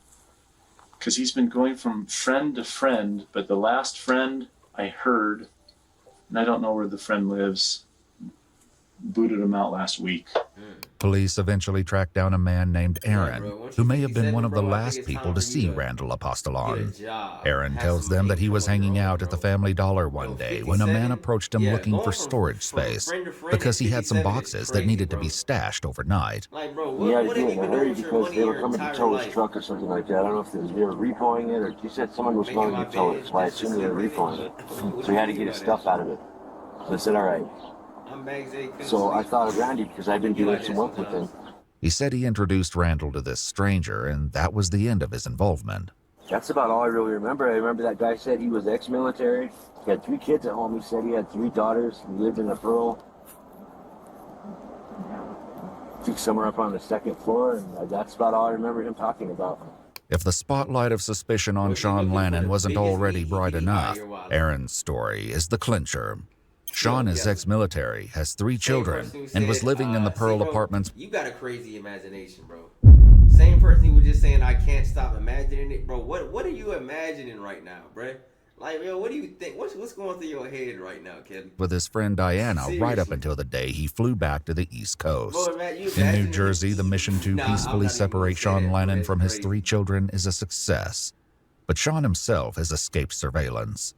Because he's been going from friend to friend, but the last friend I heard, and I don't know where the friend lives, booted him out last week. Police eventually tracked down a man named Aaron, who may have been one of the last people to see Randall Apostolon. Aaron tells them that he was hanging out at the Family Dollar one day when a man approached him looking for storage space because he had some boxes that needed to be stashed overnight. Like, bro, He had what to have do you it in been a hurry doing with your because money they were your coming to entire tow his life? truck or something like that. I don't know if they were repoing it or he said someone was going to tow it, so I assumed they were repoing it. So he had to get his stuff out of it. So I said, all right. So I thought of Randy because I've been doing some work with him. He said he introduced Randall to this stranger, and that was the end of his involvement. That's about all I really remember. I remember that guy said he was ex-military. He had 3 kids at home. He said he had 3 daughters. He lived in a Pearl. I think somewhere up on the 2nd floor, and that's about all I remember him talking about. If the spotlight of suspicion on Sean Lannon wasn't already bright enough, Aaron's story is the clincher. Sean is ex-military, has 3 children, and was living in the Pearl Apartments. You got a crazy imagination, bro. Same person who was just saying, I can't stop imagining it. Bro, what are you imagining right now, bro? Like, yo, what do you think? What's going through your head right now, Kelly? With his friend Diana right up until the day he flew back to the East Coast. Bro, man, you In New imagine Jersey, the mission to Nah, I'm peacefully not even separate gonna say Sean that, bro. Lannon That's from his crazy. 3 children is a success. But Sean himself has escaped surveillance.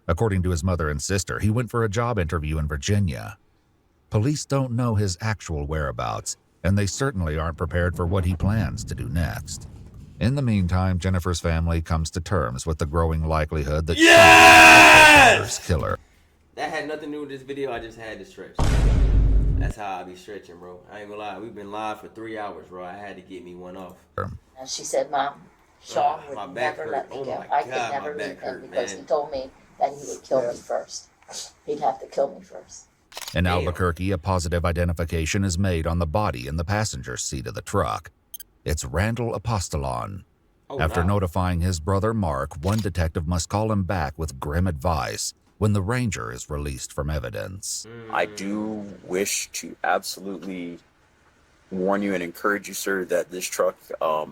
According to his mother and sister, he went for a job interview in Virginia. Police don't know his actual whereabouts, and they certainly aren't prepared for what he plans to do next. In the meantime, Jennifer's family comes to terms with the growing likelihood that Jennifer's killer. That had nothing to do with this video. I just had to stretch. That's how I be stretching, bro. I ain't gonna lie. We've been live for 3 hours, bro. I had to get me one off. And she said, Mom, Sean my would back never hurt. let me Oh go. my I could God, never my leave back him hurt, because man. he told me that he would kill me first. He'd have to kill me first. In Albuquerque, a positive identification is made on the body in the passenger seat of the truck. It's Randall Apostolon. After notifying his brother Mark, one detective must call him back with grim advice when the Ranger is released from evidence. I do wish to absolutely warn you and encourage you, sir, that this truck,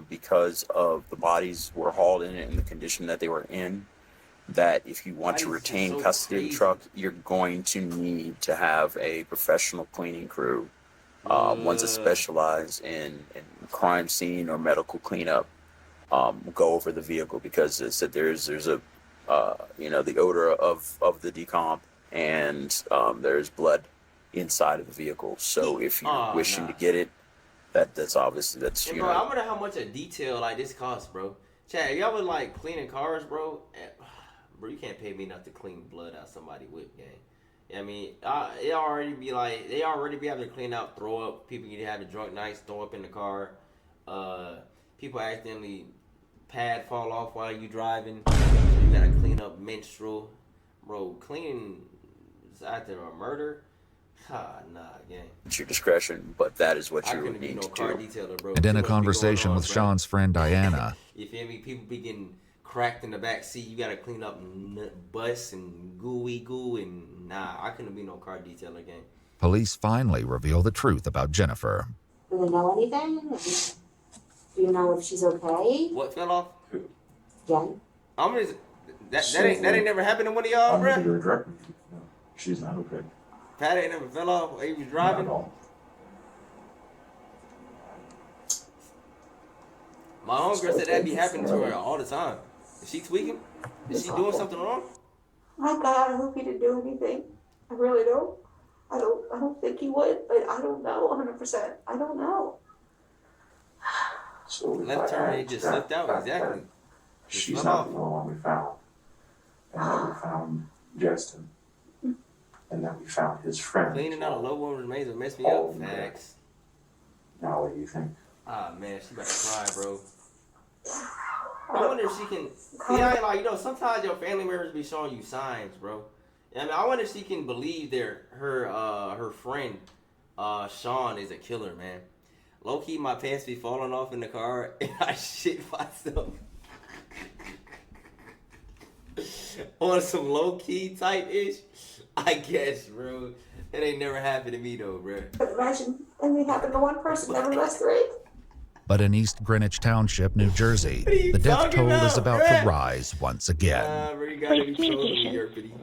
because of the bodies were hauled in it and the condition that they were in, that if you want to retain custody of the truck, you're going to need to have a professional cleaning crew, ones that specialize in crime scene or medical cleanup, go over the vehicle, because it said there's a the odor of the decomp, and there's blood inside of the vehicle. So if you're wishing to get it, that's obviously Hey, bro, I wonder how much a detail like this costs, bro. Chad, y'all was like cleaning cars, bro. Bro, you can't pay me enough to clean blood out somebody's whip, gang. I mean, they already be having to clean out, throw up. People get having drunk nights, throw up in the car. People accidentally pad fall off while you driving. You gotta clean up menstrual, bro. Cleaning is after a murder. Nah, gang. It's your discretion, but that is what you couldn't be need no to car do. detailer, bro. And in Too a much be conversation going on, with bro. Sean's friend Diana, You feel me? People be getting cracked in the back seat. You gotta clean up bus and gooey goo, and nah, I couldn't be no car detailer, gang. police finally reveal the truth about Jennifer. Do they know anything? Do you know if she's okay? What fell off? Jen? I'm just that ain't never happened to one of y'all, bro. No, she's not okay. Pat ain't never fell off while he was driving. My homegirl said that be happening to her all the time. Is she tweaking? Is she doing something wrong? My God, I hope he didn't do anything. I really don't. I don't think he would, but I don't know 100%. I don't know. So Left turn, it just slipped out. Exactly. She's not the only one we found. And then we found Justin. And then we found his friend. Cleaning out a low one remains what messed me up. Facts. Now what do you think? Ah man, she about to cry, bro. I wonder if she can. See, I ain't like, sometimes your family members be showing you signs, bro. I mean, I wonder if she can believe her friend, Sean, is a killer, man. Low key, my pants be falling off in the car, and I shit myself. On some low key type ish, I guess, bro. It ain't never happened to me though, bro. But imagine only happened to one person, never to us three. But in East Greenwich Township, New Jersey, the death toll is about to rise once again. Police communication.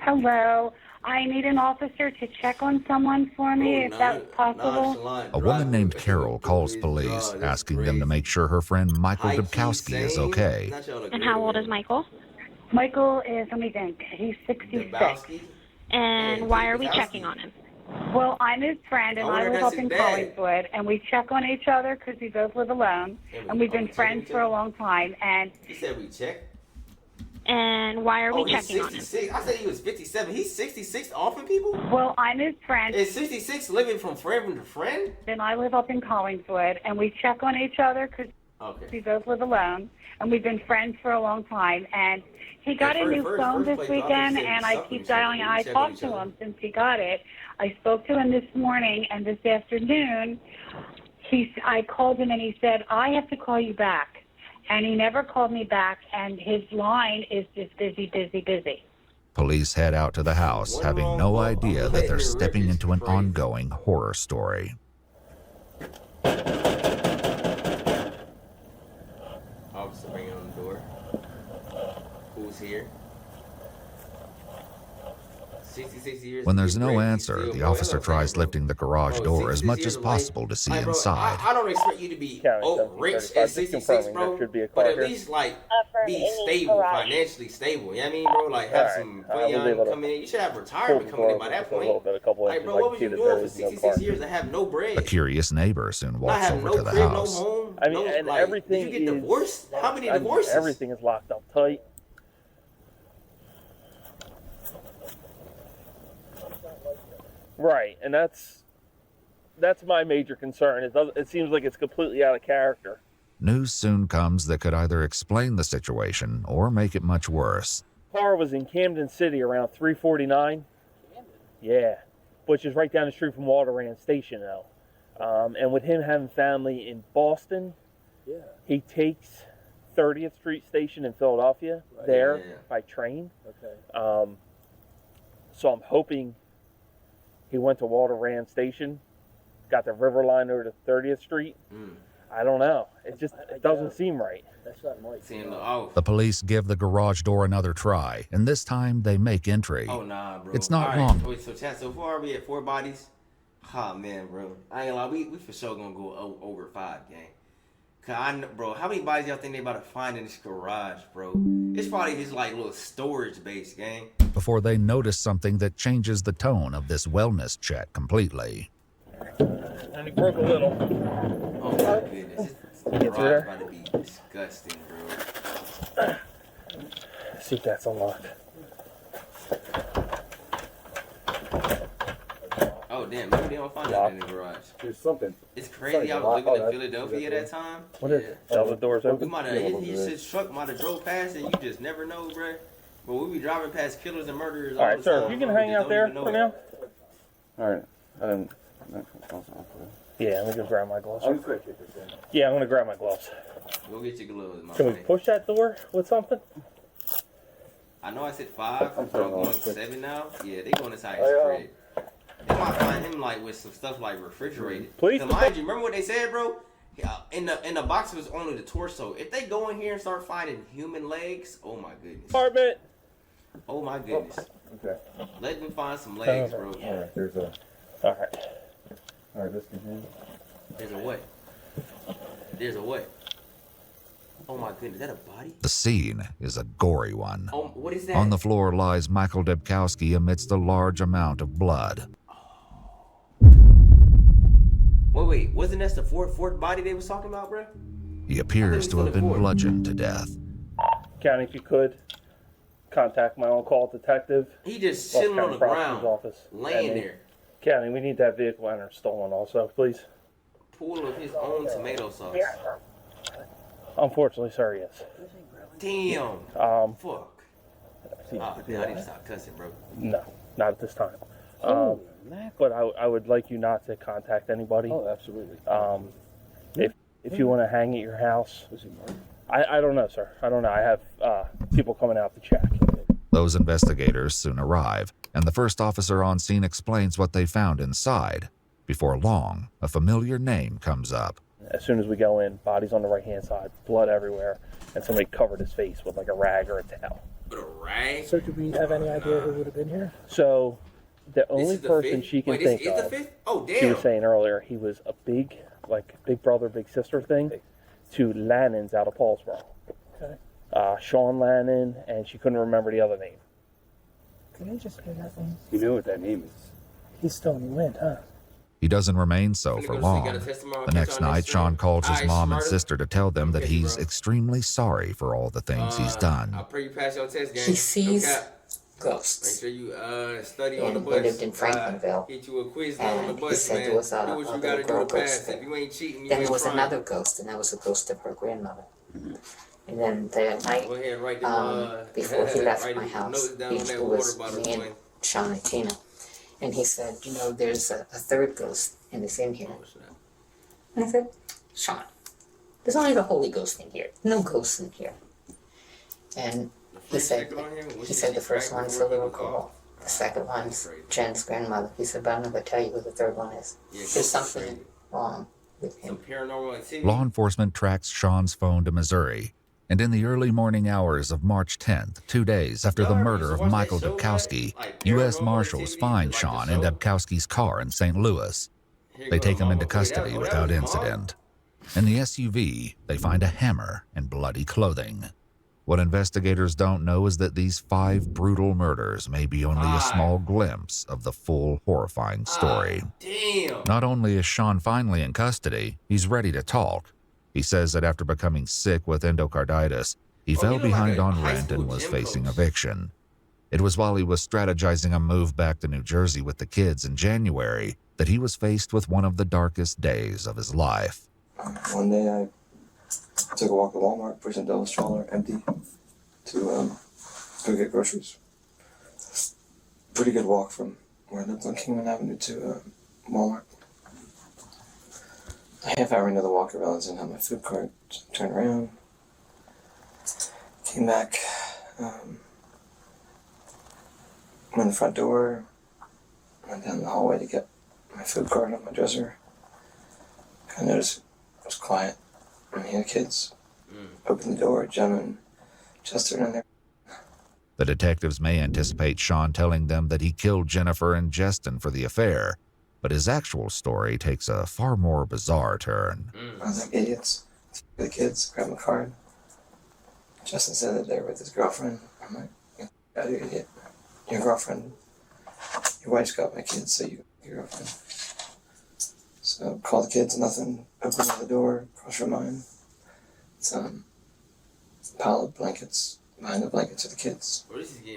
Hello. I need an officer to check on someone for me, if that's possible. A woman named Carol calls police, asking them to make sure her friend Michael Dubkowski is okay. And how old is Michael? Michael is, let me think, he's 66. And why are we checking on him? Well, I'm his friend, and I live up in Collingswood, and we check on each other because we both live alone, and we've been friends for a long time, and... You said we check? And why are we checking on him? I said he was 57. He's 66 offing people? Well, I'm his friend. Is 66 living from friend to friend? And I live up in Collingswood, and we check on each other because we both live alone, and we've been friends for a long time, and he got a new phone this weekend, and I keep dialing, and I talked to him since he got it. I spoke to him this morning, and this afternoon, I called him, and he said, I have to call you back. And he never called me back, and his line is just busy, busy, busy. Police head out to the house, having no idea that they're stepping into an ongoing horror story. Officer banging on the door. Who's here? 66 years. When there's no Great. answer, Still, the bro, officer that's tries bro. lifting the garage Bro, door as 66 much years as of life. possible to see Like, bro, inside. I don't expect you to be rich at 66, bro, but at least like be stable, financially stable. You know what I mean, bro? Like have some young coming in. You should have retirement coming in by that point. Like, bro, what was you doing for 66 years to have no bread? A curious neighbor soon Not walks have over no to the crib, no house. home. I mean, no, and like, everything did you get divorced? How many I mean, divorces? everything is locked up tight. Right, and that's my major concern. It seems like it's completely out of character. News soon comes that could either explain the situation or make it much worse. Car was in Camden City around 3:49. Yeah, which is right down the street from Walter Rand Station, though. And with him having family in Boston, he takes 30th Street Station in Philadelphia by train. Okay. So I'm hoping he went to Walter Rand Station, got the River Line over to 30th Street. I don't know. It doesn't seem right. That's not Mike. The police give the garage door another try, and this time they make entry. Oh nah, bro. It's not All right, long. Wait, so chat, so far we at 4 bodies. Ah man, bro. I ain't gonna lie, we for sure gonna go over 5, gang. Cause I know, bro, how many bodies y'all think they about to find in this garage, bro? It's probably just like little storage base, gang. Before they notice something that changes the tone of this wellness check completely. And he broke a little. Oh my goodness. This garage about to be disgusting, bro. See if that's unlocked. Oh damn, maybe they don't find that in the garage. There's something. It's crazy. I was living in Philadelphia at that time. What is it? All the doors We open? might have his truck might have drove past it. You just never know, bro. But we be driving past killers and murderers. All right, sir, if you can hang out there for now. All right. Yeah, I'm gonna go grab my gloves. I'm just gonna kick this in. Yeah, I'm gonna grab my gloves. Go get your gloves, my Can we man. push that door with something? I know I said 5. I'm going 7 now. Yeah, they going inside his crib. They might find him like with some stuff like refrigerated. Please. So mind you, remember what they said, bro? Yeah, in the box was only the torso. If they go in here and start finding human legs, oh my goodness. Apartment. Oh my goodness. Okay. Let them find some legs, bro. All right. There's a. All right. All right. Let's continue. There's a what? There's a what? Oh my goodness, is that a body? The scene is a gory one. Oh, what is that? On the floor lies Michael Debkowski amidst a large amount of blood. Wait, wasn't that the fourth body they was talking about, bro? He appears to have been bludgeoned to death. County, if you could, contact my on-call detective. He just Los chilling on County the Prosecutor's ground, office. laying And there. County, we need that vehicle owner stolen also, please. Pool of his own tomato sauce. Unfortunately, sir, yes. Damn. Fuck. I need to stop cussing, bro. No, not at this time. But I would like you not to contact anybody. Oh, absolutely. If you want to hang at your house, I don't know, sir. I don't know. I have people coming out to check. Those investigators soon arrive, and the first officer on scene explains what they found inside. Before long, a familiar name comes up. As soon as we go in, body's on the right-hand side, blood everywhere, and somebody covered his face with like a rag or a towel. With a rag? So do we have any idea who would have been here? So the only is the person fifth? she can Wait, think this is of, the fifth? Oh, she damn. was saying earlier, he was a big brother, big sister thing to Lannon's out of Paulsboro. Okay. Sean Lannon, and she couldn't remember the other name. Can I just hear that name? You know what that name is? He's still in the wind, huh? He doesn't remain so for long. The next night, Sean calls his mom and sister to tell them that he's extremely sorry for all the things he's done. I'll pray you pass your test, gang. He sees ghosts. Make sure you study on the And bus. we lived in Franklinville. Get you a quiz on the And he bus, said man. there was Do what you a gotta little girl do to pass. ghost there. If you ain't cheating, you Then ain't there was trying. another ghost, and that was the ghost of her grandmother. And then that night, Go ahead, write them, before he left write my them house, notes down he on that was water bottle, me and boy. Sean and Tina. And he said, you know, there's a third ghost, and it's in here. And I said, Sean, there's only the Holy Ghost in here. No ghosts in here. And he said the first one's the little girl. The second one's Jen's grandmother. He said, but I'm not going to tell you who the third one is. There's something wrong with him. Some paranormal activity. Law enforcement tracks Sean's phone to Missouri And in the early morning hours of March 10th, 2 days after the murder of Michael Debkowski, U.S. Marshals find Sean in Debkowski's car in St. Louis. They take him into custody without incident. In the SUV, they find a hammer and bloody clothing. What investigators don't know is that these 5 brutal murders may be only a small glimpse of the full horrifying story. Damn. Not only is Sean finally in custody, he's ready to talk. He says that after becoming sick with endocarditis, he fell behind on rent and was facing eviction. It was while he was strategizing a move back to New Jersey with the kids in January that he was faced with one of the darkest days of his life. One day I took a walk to Walmart, pushed a double stroller empty to go get groceries. Pretty good walk from where I lived on Kingman Avenue to Walmart. A half hour into the walk, I realized I didn't have my food cart. So I turned around, came back, went in the front door, went down the hallway to get my food cart on my dresser. I noticed it was quiet. And the kids opened the door, Jen and Chester in there. The detectives may anticipate Sean telling them that he killed Jennifer and Justin for the affair, but his actual story takes a far more bizarre turn. I was like, idiots. The kids, grabbed my card. Justin said that they were with his girlfriend. I'm like, you idiot. Your girlfriend, your wife's got my kids, so you your girlfriend. So call the kids, nothing. Open the door, across your mind. It's a pile of blankets. Behind the blankets are the kids.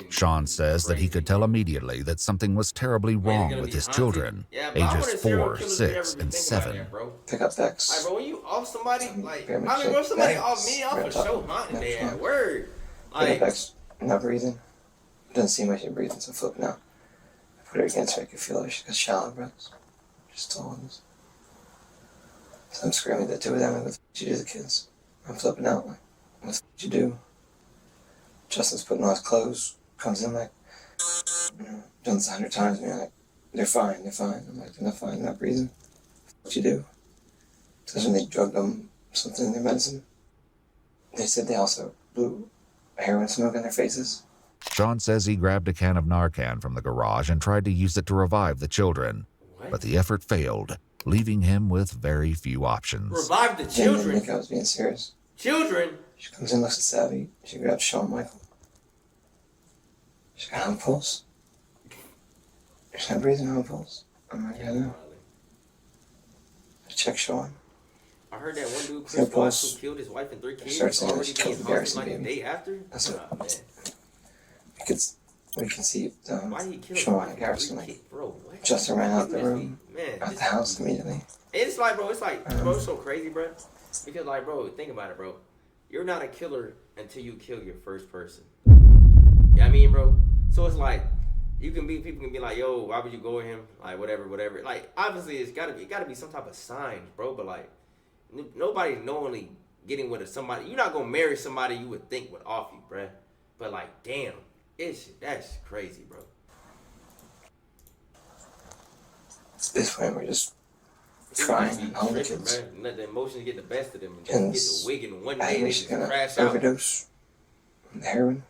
Sean says that he could tell immediately that something was terribly wrong with his children, ages 4, 6, and 7. Pick up Bex. Like, bro, when you off somebody, like, I mean, bro, somebody off me, off for sure haunting their word. Pick Like, up Bex, not breathing. Doesn't seem like she's breathing, so flipping out. I put her against her, I could feel like she got shallow breaths. Just tall ones. So I'm screaming at the two of them, like, what the f*** did you do to the kids? I'm flipping out, like, what the f*** did you do? Justin's putting on his clothes, comes in like, done this 100 times, man, like, they're fine. I'm like, they're not fine, they're not breathing. What you do? Because when they drugged them something in their medicine, they said they also blew heroin smoke in their faces. Sean says he grabbed a can of Narcan from the garage and tried to use it to revive the children, but the effort failed, leaving him with very few options. revive the Jen didn't children. think I was being serious. Children? She comes in, looks at Savvy. She grabs Shawn Michael. She's got home pulse. She's not breathing home pulse. I'm like, I know. I check Shawn. I heard that one dude, Yeah, Chris Watts, pulse. who killed his wife and 3 kids, Starts saying already she killed being the Garrison haunted like baby. the day after. That's it. Nah, man. We conceived Why he killed Shawn his Garrison. wife and 3 Like, kids, bro? What? Justin ran out the room, Man, out the house immediately. it's like, bro, it's so crazy, bro. Because, like, bro, think about it, bro. You're not a killer until you kill your first person. You know what I mean, bro? So it's like, people can be like, yo, why would you go with him? Like, whatever. Like, obviously, it gotta be some type of signs, bro. But, like, nobody knowingly getting with somebody. You're not gonna marry somebody you would think would off you, bro. But, like, damn, that's crazy, bro. At this point, we're just trying and holding the kids. Man. Let the emotions get the best of them and And just get the wig in one I day and think they she's just gonna crash out. overdose on the heroin.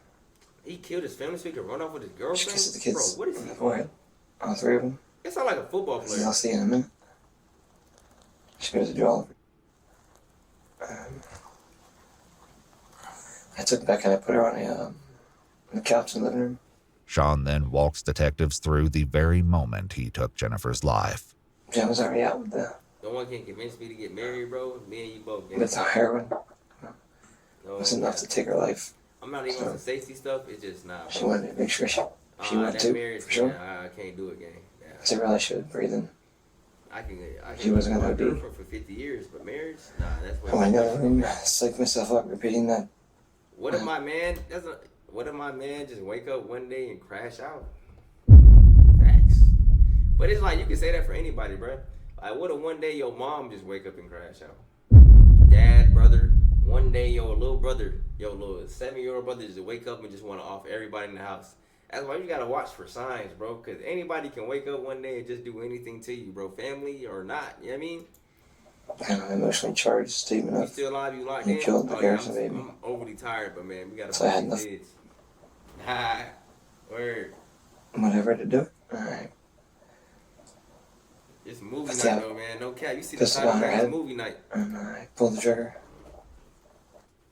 He killed his family so he could run off with his She girlfriend? kisses the kids Bro, what is on he the forehead. All 3 of them. It sounds like a football As player. I'll see in a minute. She goes to do all of it. I took Becca and I put her on the couch in the living room. Sean then walks detectives through the very moment he took Jennifer's life. Jen was already out with No one can convince me to get married, bro. Me and you both. the heroin. No, It was enough to take her life. I'm not even on the safety stuff. It's just not. She wanted to make sure she went that too, marriage, for sure. I can't do it, gang. Yeah. I said, really, she was breathing. I can She wasn't be my gonna be. girlfriend for 50 years, but marriage, nah, that's what. Oh, I know. I psyched myself up repeating that. What if my man just wake up one day and crash out? Facts. But it's like you can say that for anybody, bruh. Like, what if one day your mom just wake up and crash out? Dad, brother. One day your little brother, your little 7-year-old brother just wake up and just want to off everybody in the house. That's why you gotta watch for signs, bro. Cause anybody can wake up one day and just do anything to you, bro. Family or not, you know what I mean? kind of emotionally charged statement You of still alive? You locked you in? killed the Garrison baby. I'm overly tired, but man, we gotta So I had find these nothing. kids. Ha. Word. Whatever to do. Alright. It's movie That's night how- though, man. No cap. You see the Pistol title, on her man. It's head. movie night. And I pulled the trigger.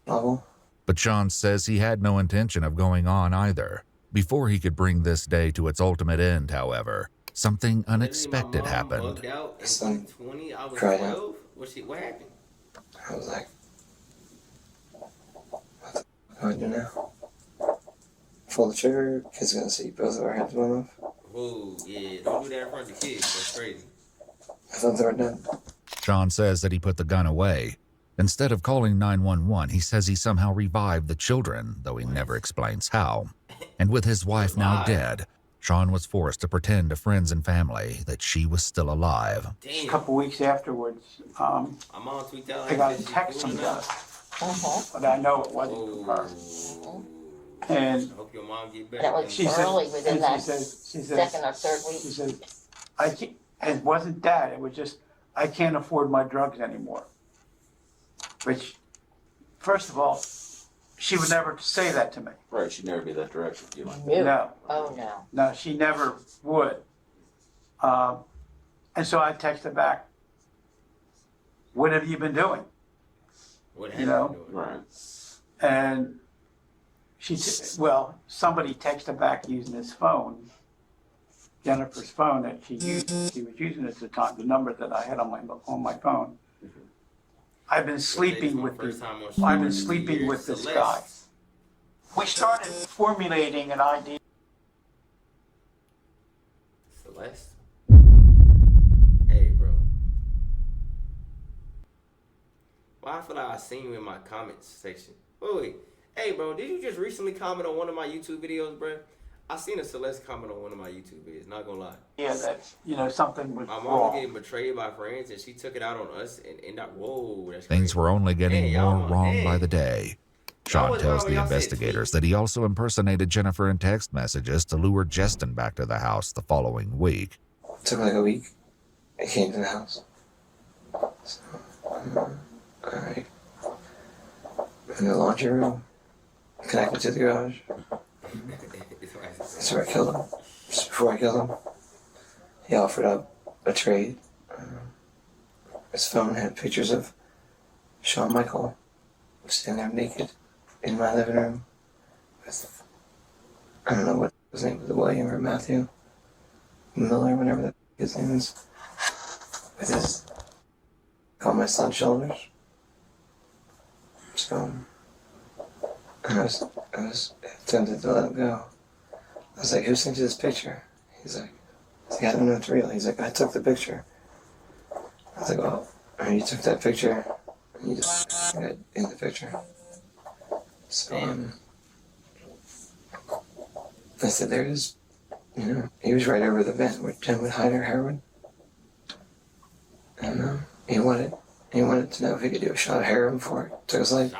Level. But Sean says he had no intention of going on either. Before he could bring this day to its ultimate end, however, something unexpected happened. Bugged out in Son 2020. I was cried 12. What happened? I was like, what the fuck do I do now? Pull the trigger, kid's gonna see both of our heads blown off. Whoa, yeah. Don't do that in front of the kids. That's crazy. I thought they were dead. Sean says that he put the gun away. Instead of calling 911, he says he somehow revived the children, though he never explains how. And with his wife now dead, Sean was forced to pretend to friends and family that she was still alive. Damn. A couple weeks afterwards, I'm on Twitter. I got a text from her, but I know it wasn't from her. And I hope your mom get better. That was she said, early within and that she says, second or third week. she said, I can't, and it wasn't that, it was just, I can't afford my drugs anymore. Which, first of all, she would never say that to me. Right, she'd never be that direct with you. No. Oh, no. No, she never would. And so I texted back, what have you been doing? What You happened? know? Right. And somebody texted back using his phone, Jennifer's phone that she was using at the time, the number that I had on my phone. I've been sleeping with this guy. We started formulating an idea. Celeste? Hey, bro. Well, I feel like I seen you in my comments section. Wait. Hey, bro, did you just recently comment on one of my YouTube videos, bro? I seen a Celeste comment on one of my YouTube videos, not gonna lie. Yeah, that, something was My mom wrong. was getting betrayed by friends, and she took it out on us, and that, whoa, that's Things crazy. were only getting Hey, y'all, more wrong hey. by the day. Sean was tells wrong the when y'all said investigators that he also impersonated Jennifer in text messages to lure Justin back to the house the following week. It took like a week. I came to the house. So, alright. In the laundry room, connected to the garage. That's where I killed him. Just before I killed him, he offered up a trade. His phone had pictures of Shawn Michael sitting there naked in my living room with, I don't know what his name was, William or Matthew Miller, whatever that his name is, with his, on my son's shoulders. So, I was tempted to let him go. I was like, who sent you this picture? He's like, I don't know if it's real. He's like, I took the picture. I was like, well, you took that picture, and you just got in the picture. So, I said, there's, he was right over the vent where Jen would hide her heroin. And he wanted to know if he could do a shot of heroin before it took his life.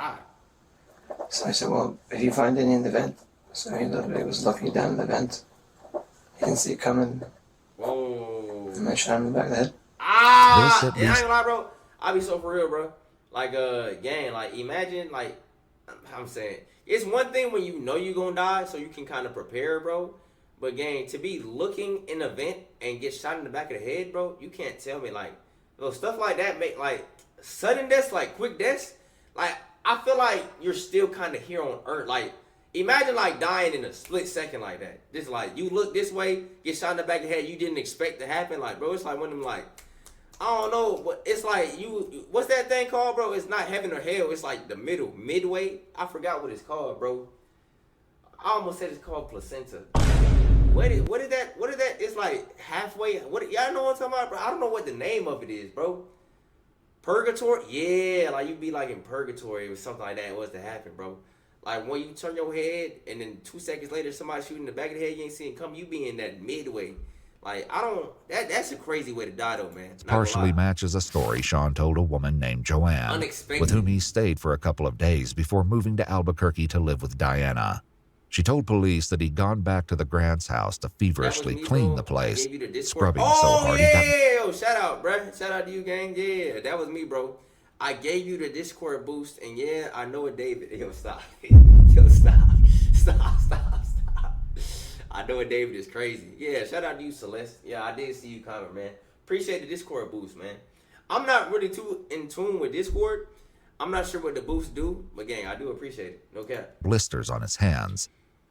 So I said, well, if you find any in the vent. So he literally was looking down the vent. He didn't see it coming. Whoa. And I shot him in the back of the head. I ain't gonna lie, bro. I be so for real, bro. Like, gang, like, imagine, like, I'm saying, it's one thing when you know you're gonna die, so you can kind of prepare, bro. But, gang, to be looking in a vent and get shot in the back of the head, bro, you can't tell me, like, stuff like that make, like, sudden deaths, like, quick deaths. Like, I feel like you're still kind of here on Earth. Like, imagine, like, dying in a split second like that. Just, like, you look this way, get shot in the back of the head, you didn't expect to happen. Like, bro, it's like one of them, like, I don't know, but it's like what's that thing called, bro? It's not heaven or hell. It's like the middle, midway. I forgot what it's called, bro. I almost said it's called placenta. What is that? It's like halfway. Y'all know what I'm talking about, bro? I don't know what the name of it is, bro. Purgatory? Yeah, like you be like in purgatory or something like that was to happen, bro. Like when you turn your head and then 2 seconds later somebody shooting in the back of the head, you ain't seeing come, you be in that midway. Like, that's a crazy way to die, though, man. Partially matches a story Sean told a woman named Joanne, with whom he stayed for a couple of days before moving to Albuquerque to live with Diana. She told police that he'd gone back to the Grants' house to feverishly clean the place, scrubbing so hard he got... Yo, shout out, bruh. Shout out to you, gang. Yeah, that was me, bro. I gave you the Discord boost, and yeah, I know it, David. Yo, stop. Yo, stop. I know it, David is crazy. Yeah, shout out to you, Celeste. Yeah, I did see you comment, man. Appreciate the Discord boost, man. I'm not really too in tune with Discord. I'm not sure what the boosts do, but gang, I do appreciate it. No cap. Blisters on his hands.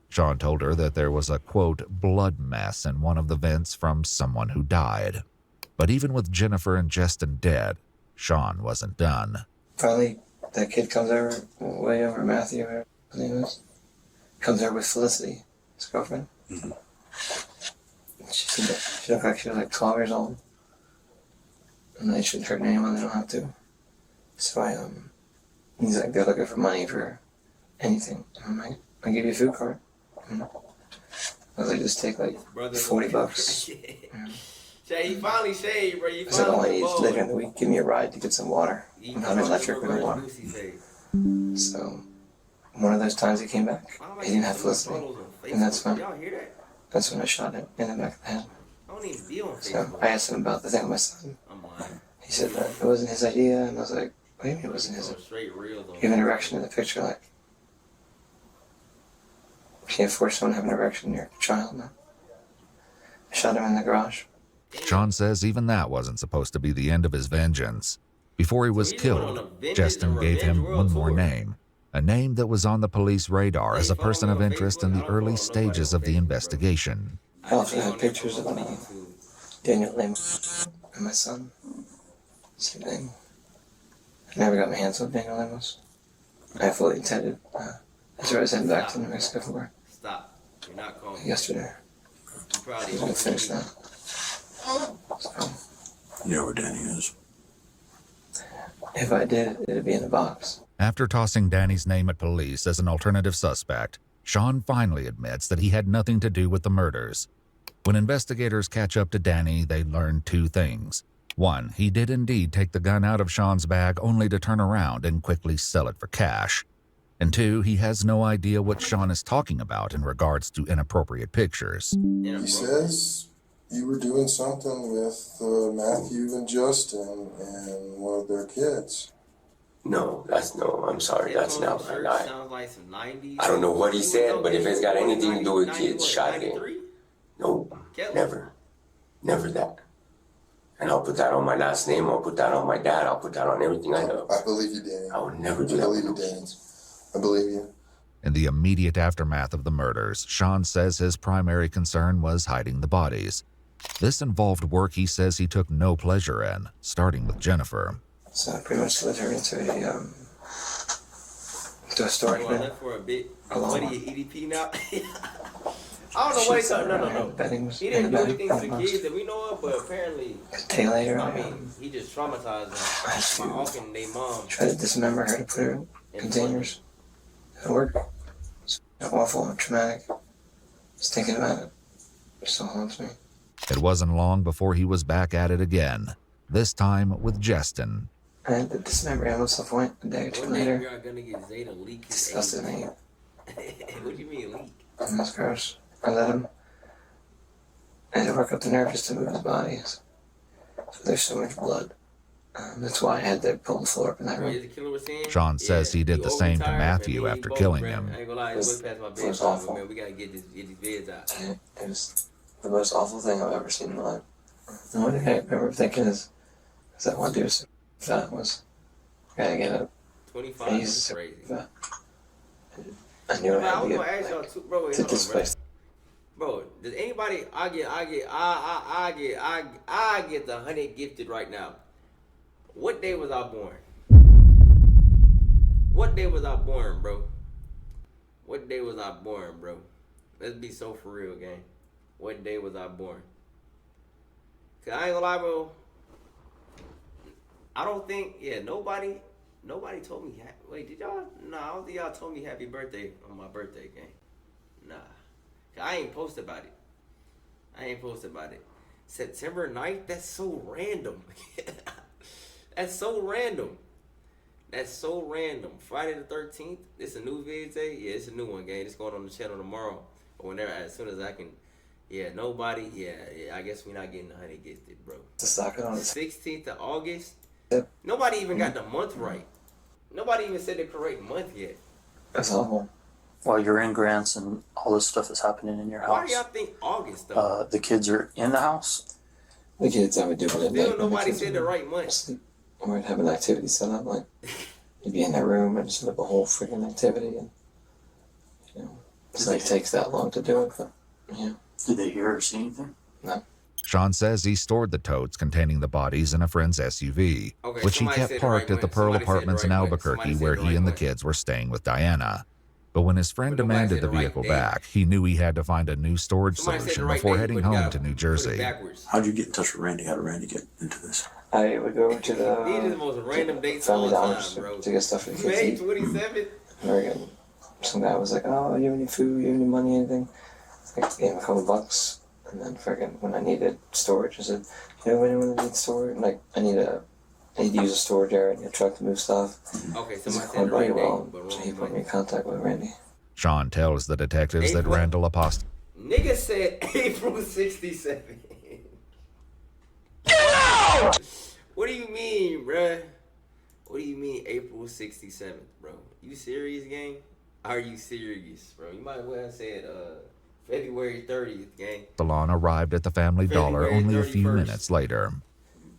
Sean told her that there was a, quote, blood mess in one of the vents from someone who died. But even with Jennifer and Justin dead, Sean wasn't done. Finally, that kid comes over, way over, Matthew, whatever his name is, comes over with Felicity, his girlfriend. Mm-hmm. She looked like she was like 12 years old. And they shouldn't hurt anyone, they don't have to. So he's like, they're looking for money for anything. And I'm like, I'll give you a food card. I was like, just take like $40. Jay, you finally shaved, bro. I said, all I need is later in the week, give me a ride to get some water. I'm not electric with water. So, one of those times he came back, he didn't have Felicity. And that's when I shot him in the back of the head. So, I asked him about the thing with my son. He said that it wasn't his idea, and I was like, what do you mean it wasn't his idea? You have an erection in the picture, like, you can't force someone to have an erection in your child, no? I shot him in the garage. Sean says even that wasn't supposed to be the end of his vengeance. Before he was killed, Justin gave him one more name, a name that was on the police radar as a person of interest in the early stages of the investigation. I also had pictures of me, Daniel Lemos, and my son. Same name. I never got my hands on Daniel Lemos. I fully intended. That's where I was heading back to New Mexico for. Stop. You're not calling. Yesterday. I was going to finish that. So, you know where Danny is? If I did, it'd be in the box. After tossing Danny's name at police as an alternative suspect, Sean finally admits that he had nothing to do with the murders. When investigators catch up to Danny, they learn two things. One, he did indeed take the gun out of Sean's bag only to turn around and quickly sell it for cash. And two, he has no idea what Sean is talking about in regards to inappropriate pictures. He says you were doing something with Matthew and Justin and one of their kids. No, I'm sorry, that's not what I lied. I don't know what he said, but if it's got anything to do with kids, shot it in. No, never. Never that. And I'll put that on my last name, I'll put that on my dad, I'll put that on everything I know. I believe you, Danny. I would never do that. I believe you, Danny. I believe you. In the immediate aftermath of the murders, Sean says his primary concern was hiding the bodies. This involved work he says he took no pleasure in, starting with Jennifer. So I pretty much led her into a storage bin. What are you, EDP now? I don't know why he thought, no. He didn't do anything to the kids that we know of, but apparently, he just traumatized them. My uncle and their mom. Tried to dismember her to put her in containers. It worked. It's awful and traumatic. Just thinking about it still haunts me. It wasn't long before he was back at it again, this time with Justin. I had to dismember him at some point a day or two later. You're not gonna get Zeta leak. Disgusted me. What do you mean leak? That's gross. I let him. I had to work up the nerve just to move his body. So there's so much blood. That's why I had to pull the floor up in that room. Sean says he did the same to Matthew after killing him. I ain't gonna lie, it was awful. Man, we gotta get these vids out. It was the most awful thing I've ever seen in my life. The only thing I remember thinking is that one dude that was gotta get up. 25 is crazy. I knew I had to get to this place. Bro, does anybody? I get the 100 gifted right now. What day was I born? What day was I born, bro? What day was I born, bro? Let's be so for real, gang. What day was I born? Cause I ain't gonna lie, bro. I don't think, nobody told me. Wait, did y'all? Nah, I don't think y'all told me happy birthday on my birthday, gang. Nah. Cause I ain't post about it. September 9th? That's so random. That's so random. That's so random. Friday the 13th. It's a new vid day. Yeah, it's a new one, gang. It's going on the channel tomorrow. But whenever, as soon as I can. Yeah, nobody. Yeah. I guess we're not getting the honey gifted, bro. To stock it on 16th of August. Yep. Nobody even got the month right. Nobody even said the correct month yet. That's awful. While you're in grants and all this stuff is happening in your house. Why do y'all think August though? The kids are in the house. The kids, I would do it at night. Still nobody said the right month. Sleep. Or I'd have an activity set up, like you'd be in that room and set up a whole freaking activity, and it's like it takes that long to do it, but yeah. Did they hear or see anything? No. Sean says he stored the totes containing the bodies in a friend's SUV, which he kept parked at the Pearl Apartments in Albuquerque, where he and the kids were staying with Diana. But when his friend demanded the vehicle back, he knew he had to find a new storage solution before heading home to New Jersey. How'd you get in touch with Randy? How did Randy get into this? I would go to the These are the most random dates all the time, bro. to get stuff for the kids. May to eat. 27th. Oregon. Some guy was like, "Oh, you have any food? You have any money? Anything?" I gave him a couple bucks, and then freaking when I needed storage, I said, "You know anyone that needs storage? Like, I need to use a storage area in a truck to move stuff." Okay, He's somebody like, said the right well, date, but so he wrong put me month. in contact with Randy. Sean tells the detectives that April. Randall apostate. Nigga said April 67. What do you mean, bruh? What do you mean April 67th, bro? You serious, gang? Are you serious, bro? You might as well have said February 30th, gang. Salon arrived at the Family Dollar February only a few 31st. minutes later.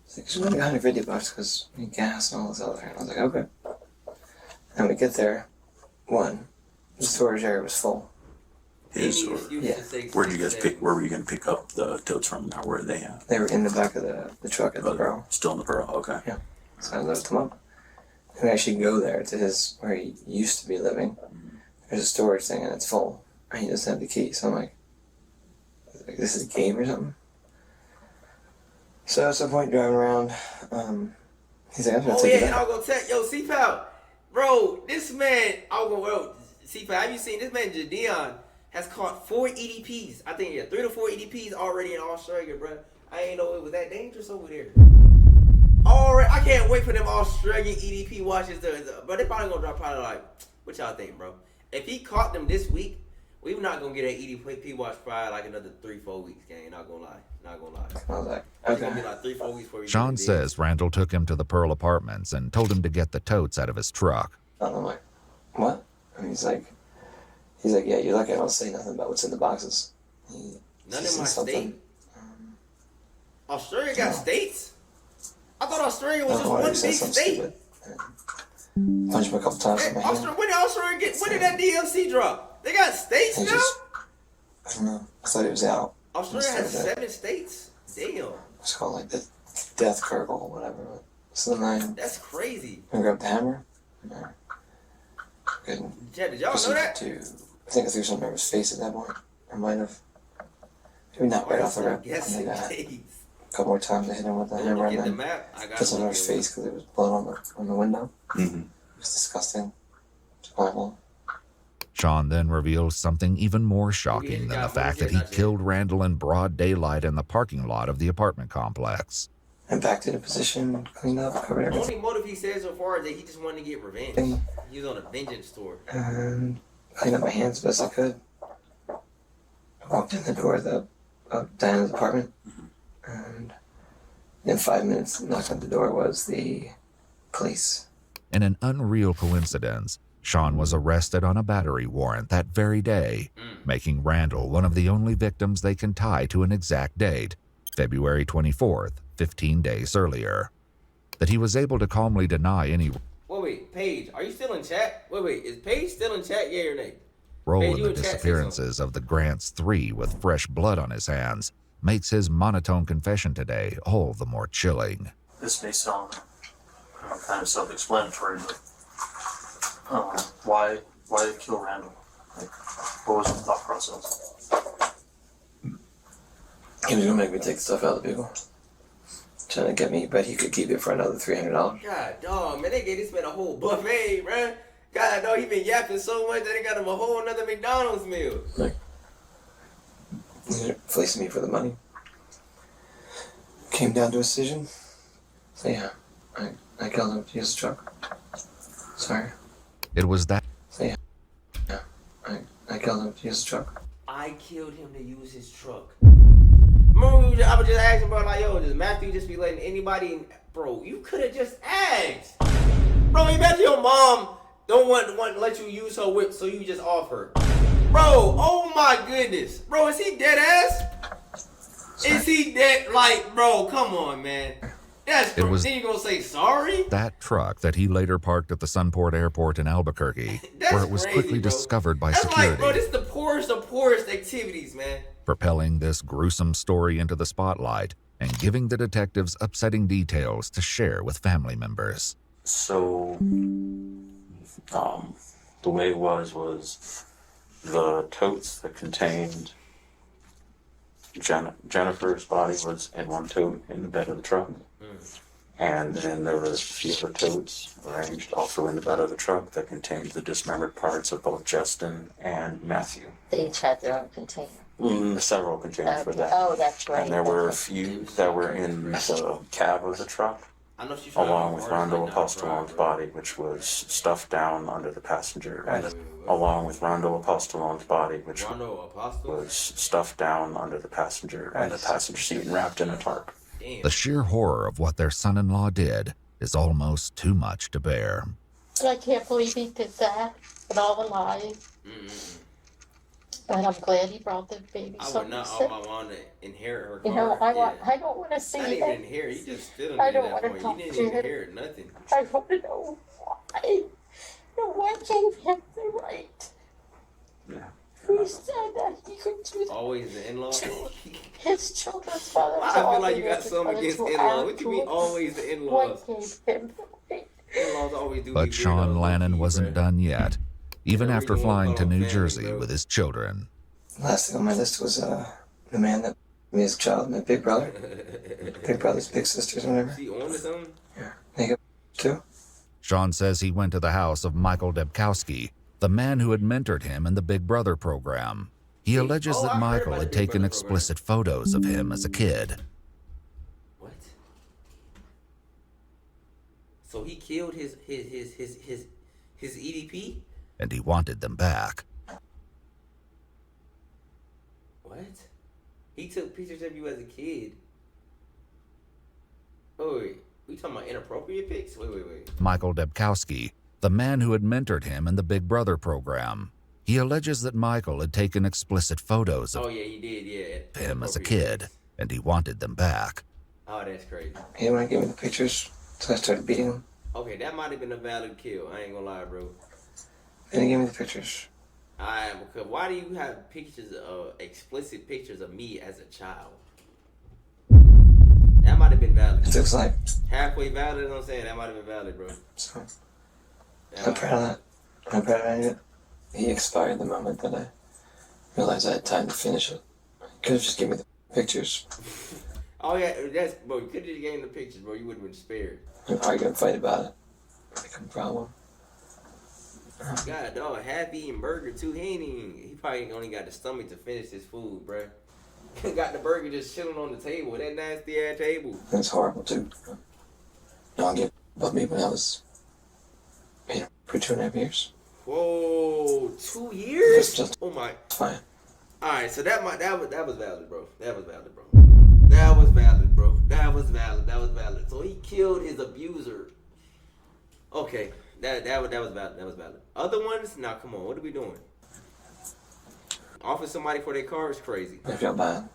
It's like, she's only $150 because we need gas and all this other. And I was like, okay. And we get there, the storage area was full. His or Yeah. where'd you guys pick? Where were you gonna pick up the totes from? Now where are they at? They were in the back of the truck at the Pearl. Still in the Pearl. Okay. Yeah. So I loaded them up. And we actually go there to his where he used to be living. There's a storage thing and it's full. And he doesn't have the key. So I'm like, this is a game or something? So at some point driving around, he's like, I'm gonna Oh take yeah, it and out. I'll go tell C-Pal, bro. This man, C-Pal. Have you seen this man? Jadion has caught 4 EDPs. I think 3 to 4 EDPs already in Australia, bro. I ain't know it was that dangerous over there. Alright, I can't wait for them Australian EDP watches but they probably gonna drop like, what y'all think, bro? If he caught them this week, we're not gonna get an EDP watch probably like another 3-4 weeks, gang. Not gonna lie. I was like, It's gonna be like 3-4 weeks before we Sean get it. says Randall took him to the Pearl Apartments and told him to get the totes out of his truck. And I'm like, what? And he's like, yeah, you're lucky I don't say nothing about what's in the boxes. None in my state. Australia got states? I thought Australia was just one big state. Punched me a couple times in my hand. When did that DLC drop? They got states now? I don't know. I thought it was out. Australia has 7 states? Damn. It's called like the Death Curgle or whatever. So then I That's crazy. grabbed the hammer. Yeah. Good. Yeah, did y'all know that? I think I threw something over his face at that point. I might have. Maybe not right off the rip. Yes, And then, it a couple more times I hit him with the hammer and then put something on his face because it was blood on the window. Mm-hmm. It was disgusting. It's horrible. Sean then reveals something even more shocking than the fact that he killed Randall in broad daylight in the parking lot of the apartment complex. And backed into position, cleaned up, covered The everything. only motive he says so far is that he just wanted to get revenge. He was on a vengeance tour. And cleaned up my hands as best I could. I walked in the door of Diana's apartment. And in 5 minutes, knocked on the door was the police. In an unreal coincidence, Sean was arrested on a battery warrant that very day, making Randall one of the only victims they can tie to an exact date, February 24th, 15 days earlier. That he was able to calmly deny any Wait, Paige, are you still in chat? Wait, is Paige still in chat, yeah or nay? role Hey, in you the in chat, say disappearances of the Grants 3 with fresh blood on his hands makes his monotone confession today all the more chilling. This may sound kind of self-explanatory, but why kill Randall? Like, what was the thought process? He was gonna make me take the stuff out of the vehicle. Trying to get me, but he could keep it for another $300. God dog, man, they gave this man a whole buffet, bruh. God dog, he been yapping so much that they got him a whole another McDonald's meal. Fleecing me for the money. Came down to a decision. So yeah, I killed him to use the truck. Sorry. It was that. So yeah, I killed him to use the truck. I killed him to use his truck. Remember, I was just asking, bro, like, yo, does Matthew just be letting anybody in? Bro, you could have just asked. Bro, imagine your mom don't want to let you use her whip, so you just off her. Bro, oh my goodness. Bro, is he dead ass? Sorry. Is he dead? Like, bro, come on, man. That's It was then you gonna say sorry? that truck that he later parked at the Sunport Airport in Albuquerque, where it was crazy, quickly bro. discovered by That's security, like, bro, this is the poorest activities, man. propelling this gruesome story into the spotlight and giving the detectives upsetting details to share with family members. So, the way it was the totes that contained Jennifer's body was in one tote in the bed of the truck. And then there was a few other totes arranged also in the bed of the truck that contained the dismembered parts of both Justin and Matthew. They each had their own container. Several containers for that. Oh, that's right. And there were a few that were in the cab of the truck, along with Rondo Apostolone's body, which was stuffed down under the passenger. Along with Rondo Apostolone's body, which was stuffed down under the passenger and the passenger seat and wrapped in a tarp. The sheer horror of what their son-in-law did is almost too much to bear. I can't believe he did that with all the lies. But I'm glad he brought the baby. I would not want to inherit her car. You know, I don't want to see not it. even inherit. You just still I don't don't want to point. talk You didn't to him. inherit nothing. I want to know why. What gave him the right? Yeah. Who said that he could do that? Always the in-law. His children's father. I feel like you got something against in-laws. What do you mean always the in-laws? What gave him the right? In-laws always do. But Sean Lannon wasn't done yet, even after flying to New Jersey with his children. The last thing on my list was the man that me as a child, my big brother. Big brothers, big sisters, whatever. Is he on to something? Yeah. They got too. Sean says he went to the house of Michael Debkowski, the man who had mentored him in the Big Brother program. He alleges that Michael had taken explicit photos of him as a kid. What? So he killed his EDP? And he wanted them back. What? He took pictures of you as a kid. Oh wait, we talking about inappropriate pics? Wait. Michael Debkowski, the man who had mentored him in the Big Brother program. He alleges that Michael had taken explicit photos of he did, yeah. him as a kid, and he wanted them back. Oh, that's crazy. He didn't want to give me the pictures, so I started beating him. Okay, that might have been a valid kill. I ain't gonna lie, bro. He didn't give me the pictures. Because why do you have pictures of explicit pictures of me as a child? That might have been valid. It looks like halfway valid. You know what I'm saying? That might have been valid, bro. So, I'm proud of that. I'm proud of it. He expired the moment that I realized I had time to finish it. Could have just given me the pictures. Oh yeah, that's bro. You could have just gave him the pictures, bro. You would have been spared. Argue and fight about it. Like a problem. God, dog, half-eaten burger too. He probably only got the stomach to finish his food, bro. Got the burger just chilling on the table. That nasty ass table. It's horrible too. No one gave above me when I was, for 2.5 years. Whoa, 2 years? Just oh my. Fine. All right, so that was valid, bro. That was valid, bro. That was valid, bro. That was valid. So he killed his abuser. Okay. That was valid. Other ones? Now, come on. What are we doing? Offering somebody for their car is crazy. I feel bad.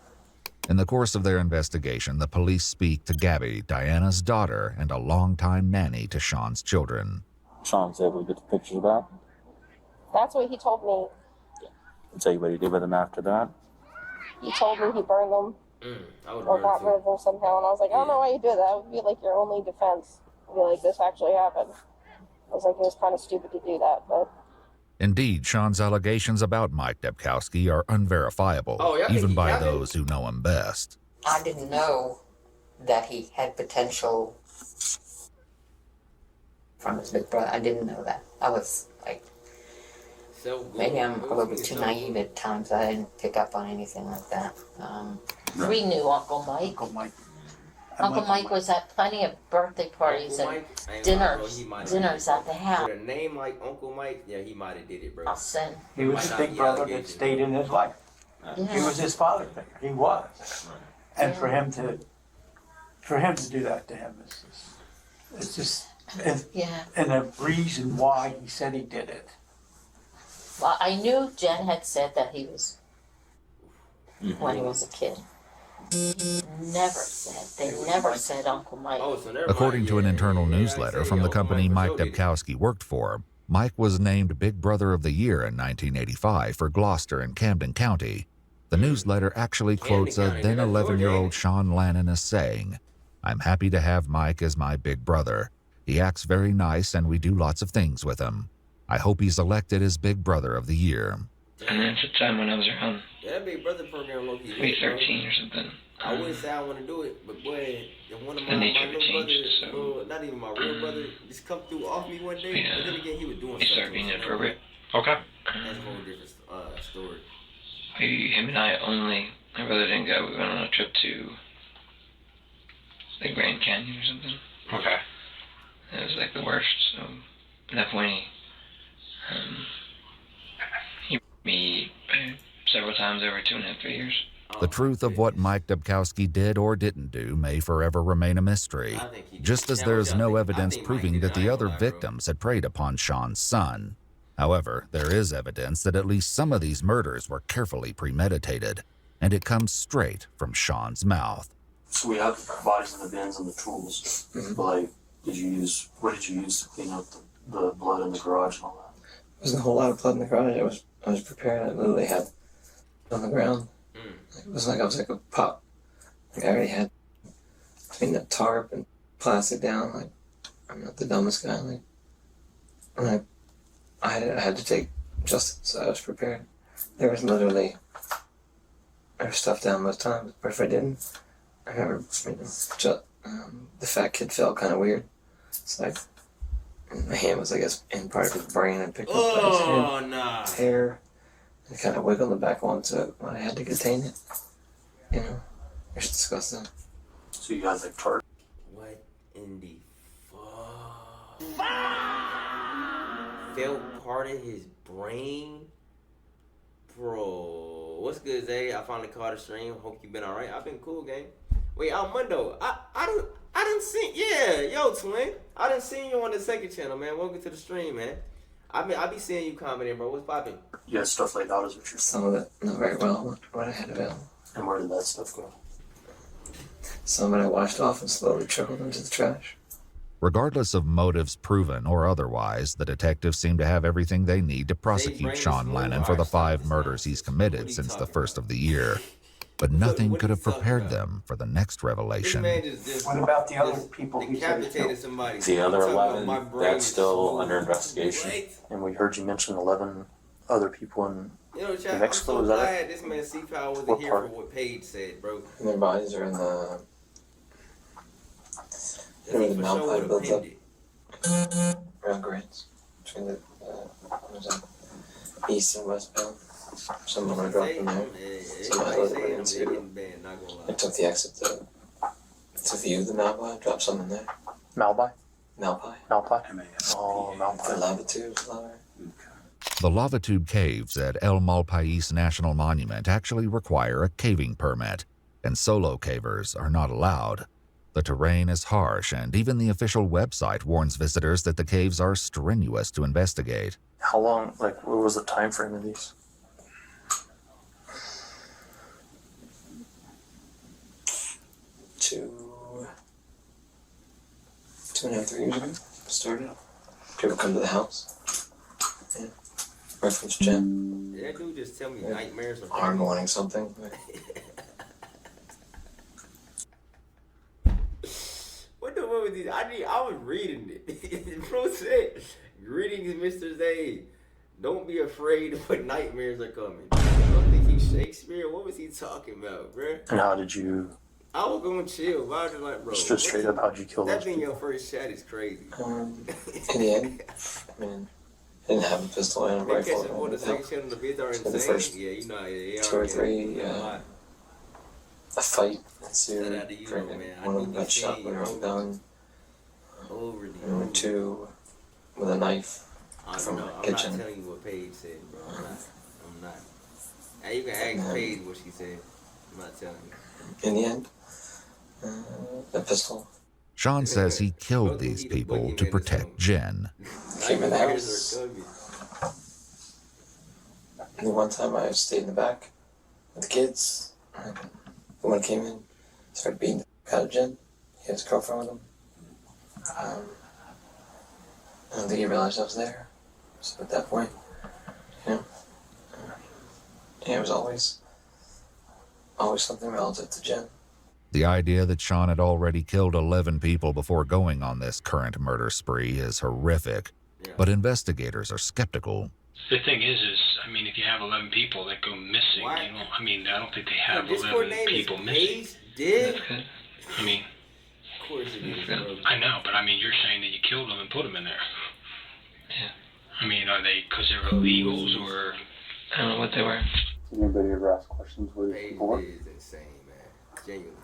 In the course of their investigation, the police speak to Gabby, Diana's daughter, and a longtime nanny to Sean's children. Sean's able to get the pictures back. That's what he told me. Tell you what he did with them after that. He told me he burned them or got rid of them somehow, and I was like, I don't know why you do that. That would be like your only defense. Be like, this actually happened. I was like, it was kind of stupid to do that, but... Indeed, Sean's allegations about Mike Debkowski are unverifiable, even by those who know him best. I didn't know that he had potential from his big brother. I didn't know that. I was like, maybe I'm a little bit too naive at times. I didn't pick up on anything like that. We knew Uncle Mike. Uncle Mike was at plenty of birthday parties and dinners at the house. With a name like Uncle Mike, yeah, he might have did it, bro. I'll send. He was the big brother that stayed in his life. He was his father figure. He was. And for him to do that to him it's just and the reason why he said he did it. Well, I knew Jen had said that he was when he was a kid. They never said Uncle Mike. According to an internal newsletter from the company Mike Debkowski worked for, Mike was named Big Brother of the Year in 1985 for Gloucester and Camden County. The newsletter actually quotes a then 11-year-old Sean Lannon as saying, "I'm happy to have Mike as my big brother. He acts very nice and we do lots of things with him. I hope he's elected as Big Brother of the Year." And that's the time when I was around that Big Brother program, low-key, maybe 13 or something. I wouldn't say I want to do it, but boy, if one of my little brothers, not even my real brother, just come through off me one day, but then again, he was doing something. He started being inappropriate. Okay. That's a whole different story. Him and I my brother didn't go. We went on a trip to the Grand Canyon or something. Okay. It was like the worst. So at that point, he me several times over 2.5 years. The truth of what Mike Debkowski did or didn't do may forever remain a mystery, just as there is no evidence proving that the other victims had preyed upon Sean's son. However, there is evidence that at least some of these murders were carefully premeditated, and it comes straight from Sean's mouth. So we have the bodies in the bins and the tools, but like, what did you use to clean up the blood in the garage and all that? There wasn't a whole lot of blood in the garage. I was preparing. I literally had it on the ground. It wasn't like I was like a pup. Like I already had between the tarp and plastic down. Like I'm not the dumbest guy. Like and I had to take justice, so I was prepared. There was stuff down most times, but if I didn't, I remember the fat kid felt kind of weird. It's like my hand was, I guess, in part of his brain and picked up his hair and kind of wiggled it back onto it when I had to contain it. You know, it's disgusting. So you guys like tart? What in the fuck? Felt part of his brain? Bro, what's good, Zay? I finally caught a stream. Hope you been alright. I've been cool, gang. Wait, Almundo, I didn't see. Yeah, yo, twin. I didn't see you on the second channel, man. Welcome to the stream, man. I be seeing you commenting, bro. What's poppin'? Yeah, stuff like that is what you're saying. Some of it, not very well, what I had available. And where did that stuff go? Some of it I washed off and slowly trickled into the trash. Regardless of motives proven or otherwise, the detectives seem to have everything they need to prosecute Sean Lannon for the 5 murders he's committed since the first of the year. But nothing could have prepared them for the next revelation. What about the other people who decapitated somebody? The other 11, that's still under investigation. And we heard you mention 11 other people in New Mexico. I'm so glad this man C-Power wasn't here for what Paige said, bro. And their bodies are in the... Where the Malpine builds up. Around grades. Between the east and westbound. Some of them are dropping there. Some of those went into... I took the exit to the view of the Malpine, dropped some in there. Malpine? Malpine. Oh, Malpine. The lava tubes, lava. The lava tube caves at El Malpais National Monument actually require a caving permit, and solo cavers are not allowed. The terrain is harsh, and even the official website warns visitors that the caves are strenuous to investigate. How long, what was the time frame of these? Two and a half, 3 years ago, started. People come to the house. Yeah. Reference Jen. Yeah, that dude just tell me nightmares are arm wanting something. What the fuck with these? I was reading it. Bro said, "Greetings, Mr. Zay. Don't be afraid of what nightmares are coming." I don't think he's Shakespeare. What was he talking about, bro? And how did you... I was going to chill. Why was it like, bro? Just straight up, how'd you kill those That being your first chat is crazy. In the end, I mean, I didn't have a pistol and a rifle. The second channel, the vids are insane. The first yeah, you know, 2 or 3 a fight ensued. One of them got shot with a gun. And two with a knife from the kitchen. I'm not telling you what Paige said, bro. I'm not. Now you can ask Paige what she said. I'm not telling you. In the end, the pistol. Sean says he killed these people to protect Jen. Came in the house. The one time I stayed in the back with the kids. The one came in, started beating the out of Jen. He had his girlfriend with him. I don't think he realized I was there. So at that point, yeah, it was always something relative to Jen. The idea that Sean had already killed 11 people before going on this current murder spree is horrific, but investigators are skeptical. The thing is, I mean, if you have 11 people that go missing, you know, I mean, I don't think they have 11 people missing. I mean, of course it is. I know, but I mean, you're saying that you killed them and put them in there. Yeah. I mean, are they because they're illegals or? I don't know what they were. Anybody ever ask questions with Paige before? is insane, man. Genuinely.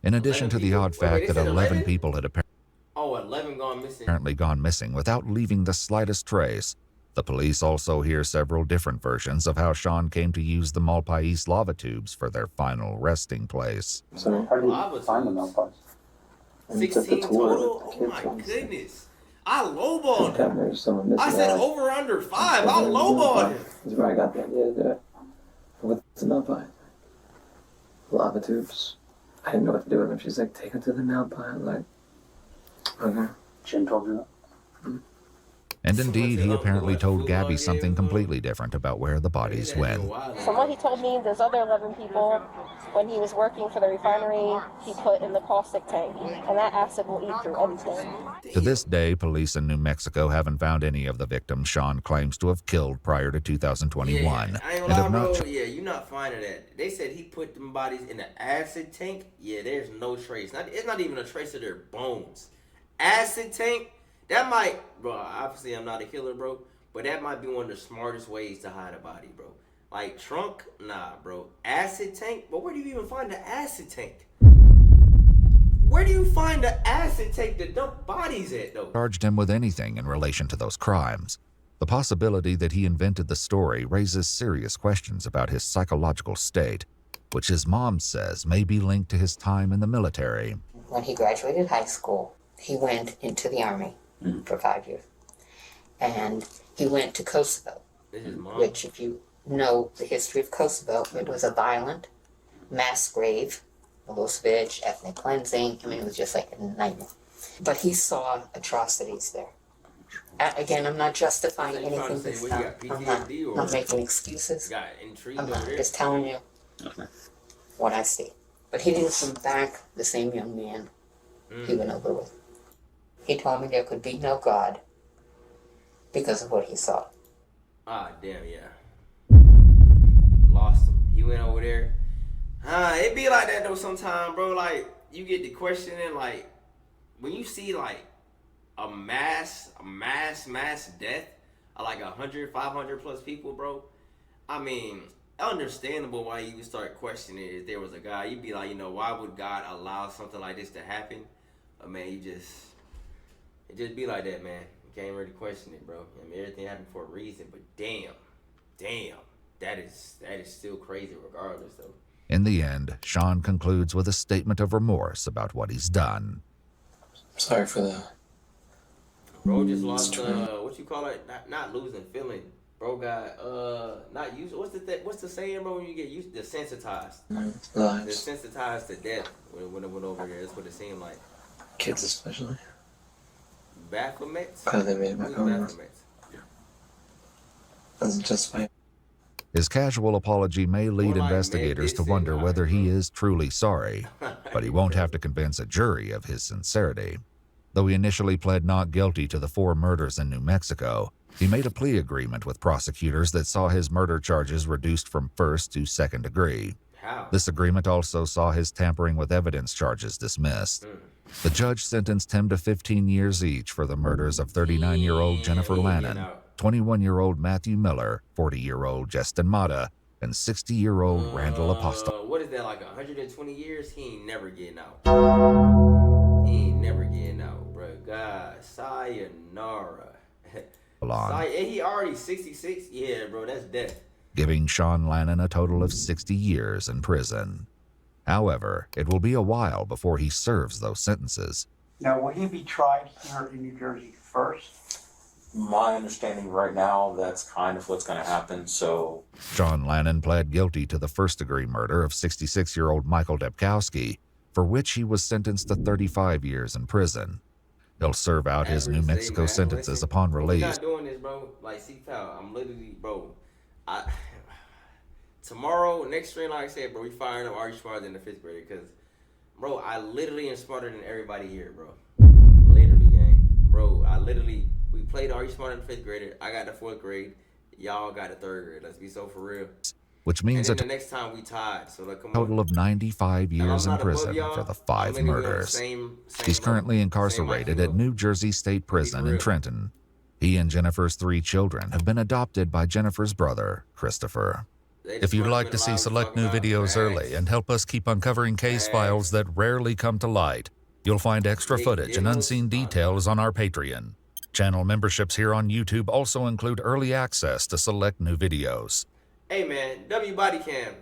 In addition to the odd fact that 11 people had 11 gone missing. apparently gone missing without leaving the slightest trace, the police also hear several different versions of how Sean came to use the Malpais lava tubes for their final resting place. So how did you find the Malpais? 16 total? Oh my goodness. I lowballed him. I said over under 5. I lowballed him. That's where I got the idea to do it. What's the Malpai? Lava tubes. I didn't know what to do with them. She's like, take them to the Malpai. I'm like, okay. Jen told you that? And indeed, he apparently told Gabby something completely different about where the bodies went. From what he told me, those other 11 people, when he was working for the refinery, he put in the caustic tank, and that acid will eat through anything. To this day, police in New Mexico haven't found any of the victims Sean claims to have killed prior to 2021. Yeah, I ain't gonna lie, bro. Yeah, you're not finding that. They said he put them bodies in the acid tank. Yeah, there's no trace. It's not even a trace of their bones. Acid tank? That might, bro, obviously I'm not a killer, bro, but that might be one of the smartest ways to hide a body, bro. Like, trunk? Nah, bro. Acid tank? But where do you even find the acid tank? Where do you find the acid tank to dump bodies at, though? Charged him with anything in relation to those crimes. The possibility that he invented the story raises serious questions about his psychological state, which his mom says may be linked to his time in the military. When he graduated high school, he went into the Army for 5 years. And he went to Kosovo, which, if you know the history of Kosovo, it was a violent mass grave, Milosevic, ethnic cleansing. I mean, it was just like a nightmare. But he saw atrocities there. Again, I'm not justifying anything he's done. I'm not making excuses. I'm not just telling you what I see. But he didn't come back the same young man he went over with. He told me there could be no God because of what he saw. Ah, damn, yeah. Lost him. He went over there. It be like that, though, sometimes, bro. Like, you get to questioning, like, when you see, like, a mass death of, like, 100, 500 plus people, bro. I mean, understandable why you would start questioning if there was a God. You'd be like, you know, why would God allow something like this to happen? But, man, it just be like that, man. You can't really question it, bro. I mean, everything happened for a reason, but damn, that is still crazy regardless, though. In the end, Sean concludes with a statement of remorse about what he's done. Sorry for the... Bro just lost, what you call it? Not losing feeling. Bro got, not used. What's the saying, bro, when you get used, desensitized? Lives. Desensitized to death when it went over here. That's what it seemed like. Kids especially. Baphomets? They made it back home. Doesn't justify. His casual apology may lead investigators to wonder whether he is truly sorry, but he won't have to convince a jury of his sincerity. Though he initially pled not guilty to the 4 murders in New Mexico, he made a plea agreement with prosecutors that saw his murder charges reduced from first to second degree. This agreement also saw his tampering with evidence charges dismissed. The judge sentenced him to 15 years each for the murders of 39-year-old Jennifer Lannon, 21-year-old Matthew Miller, 40-year-old Justin Mata, and 60-year-old Randall Apostol. What is that, like 120 years? He ain't never getting out. He ain't never getting out, bro. God, sayonara. He already 66? Yeah, bro, that's death. Giving Sean Lannon a total of 60 years in prison. However, it will be a while before he serves those sentences. Now, will he be tried here in New Jersey first? My understanding right now, that's kind of what's going to happen, so... Sean Lannon pled guilty to the first-degree murder of 66-year-old Michael Debkowski, for which he was sentenced to 35 years in prison. He'll serve out his New Mexico sentences upon release. I'm not doing this, bro. Like, see, pal, I'm literally, bro. Tomorrow, next stream, like I said, bro, we firing up Are You Smarter Than the Fifth Grader? Because, bro, I literally am smarter than everybody here, bro. Literally, gang. Bro, we played Are You Smarter Than the Fifth Grader? I got the 4th grade. Y'all got the 3rd grade. Let's be so for real. Which means the next time we tied. So like, come on. Total of 95 years in prison for the 5 murders. He's currently incarcerated at New Jersey State Prison in Trenton. He and Jennifer's 3 children have been adopted by Jennifer's brother, Christopher. If you'd like to see select new videos early and help us keep uncovering case files that rarely come to light, you'll find extra footage and unseen details on our Patreon. Channel memberships here on YouTube also include early access to select new videos. Hey man, W Body Cam,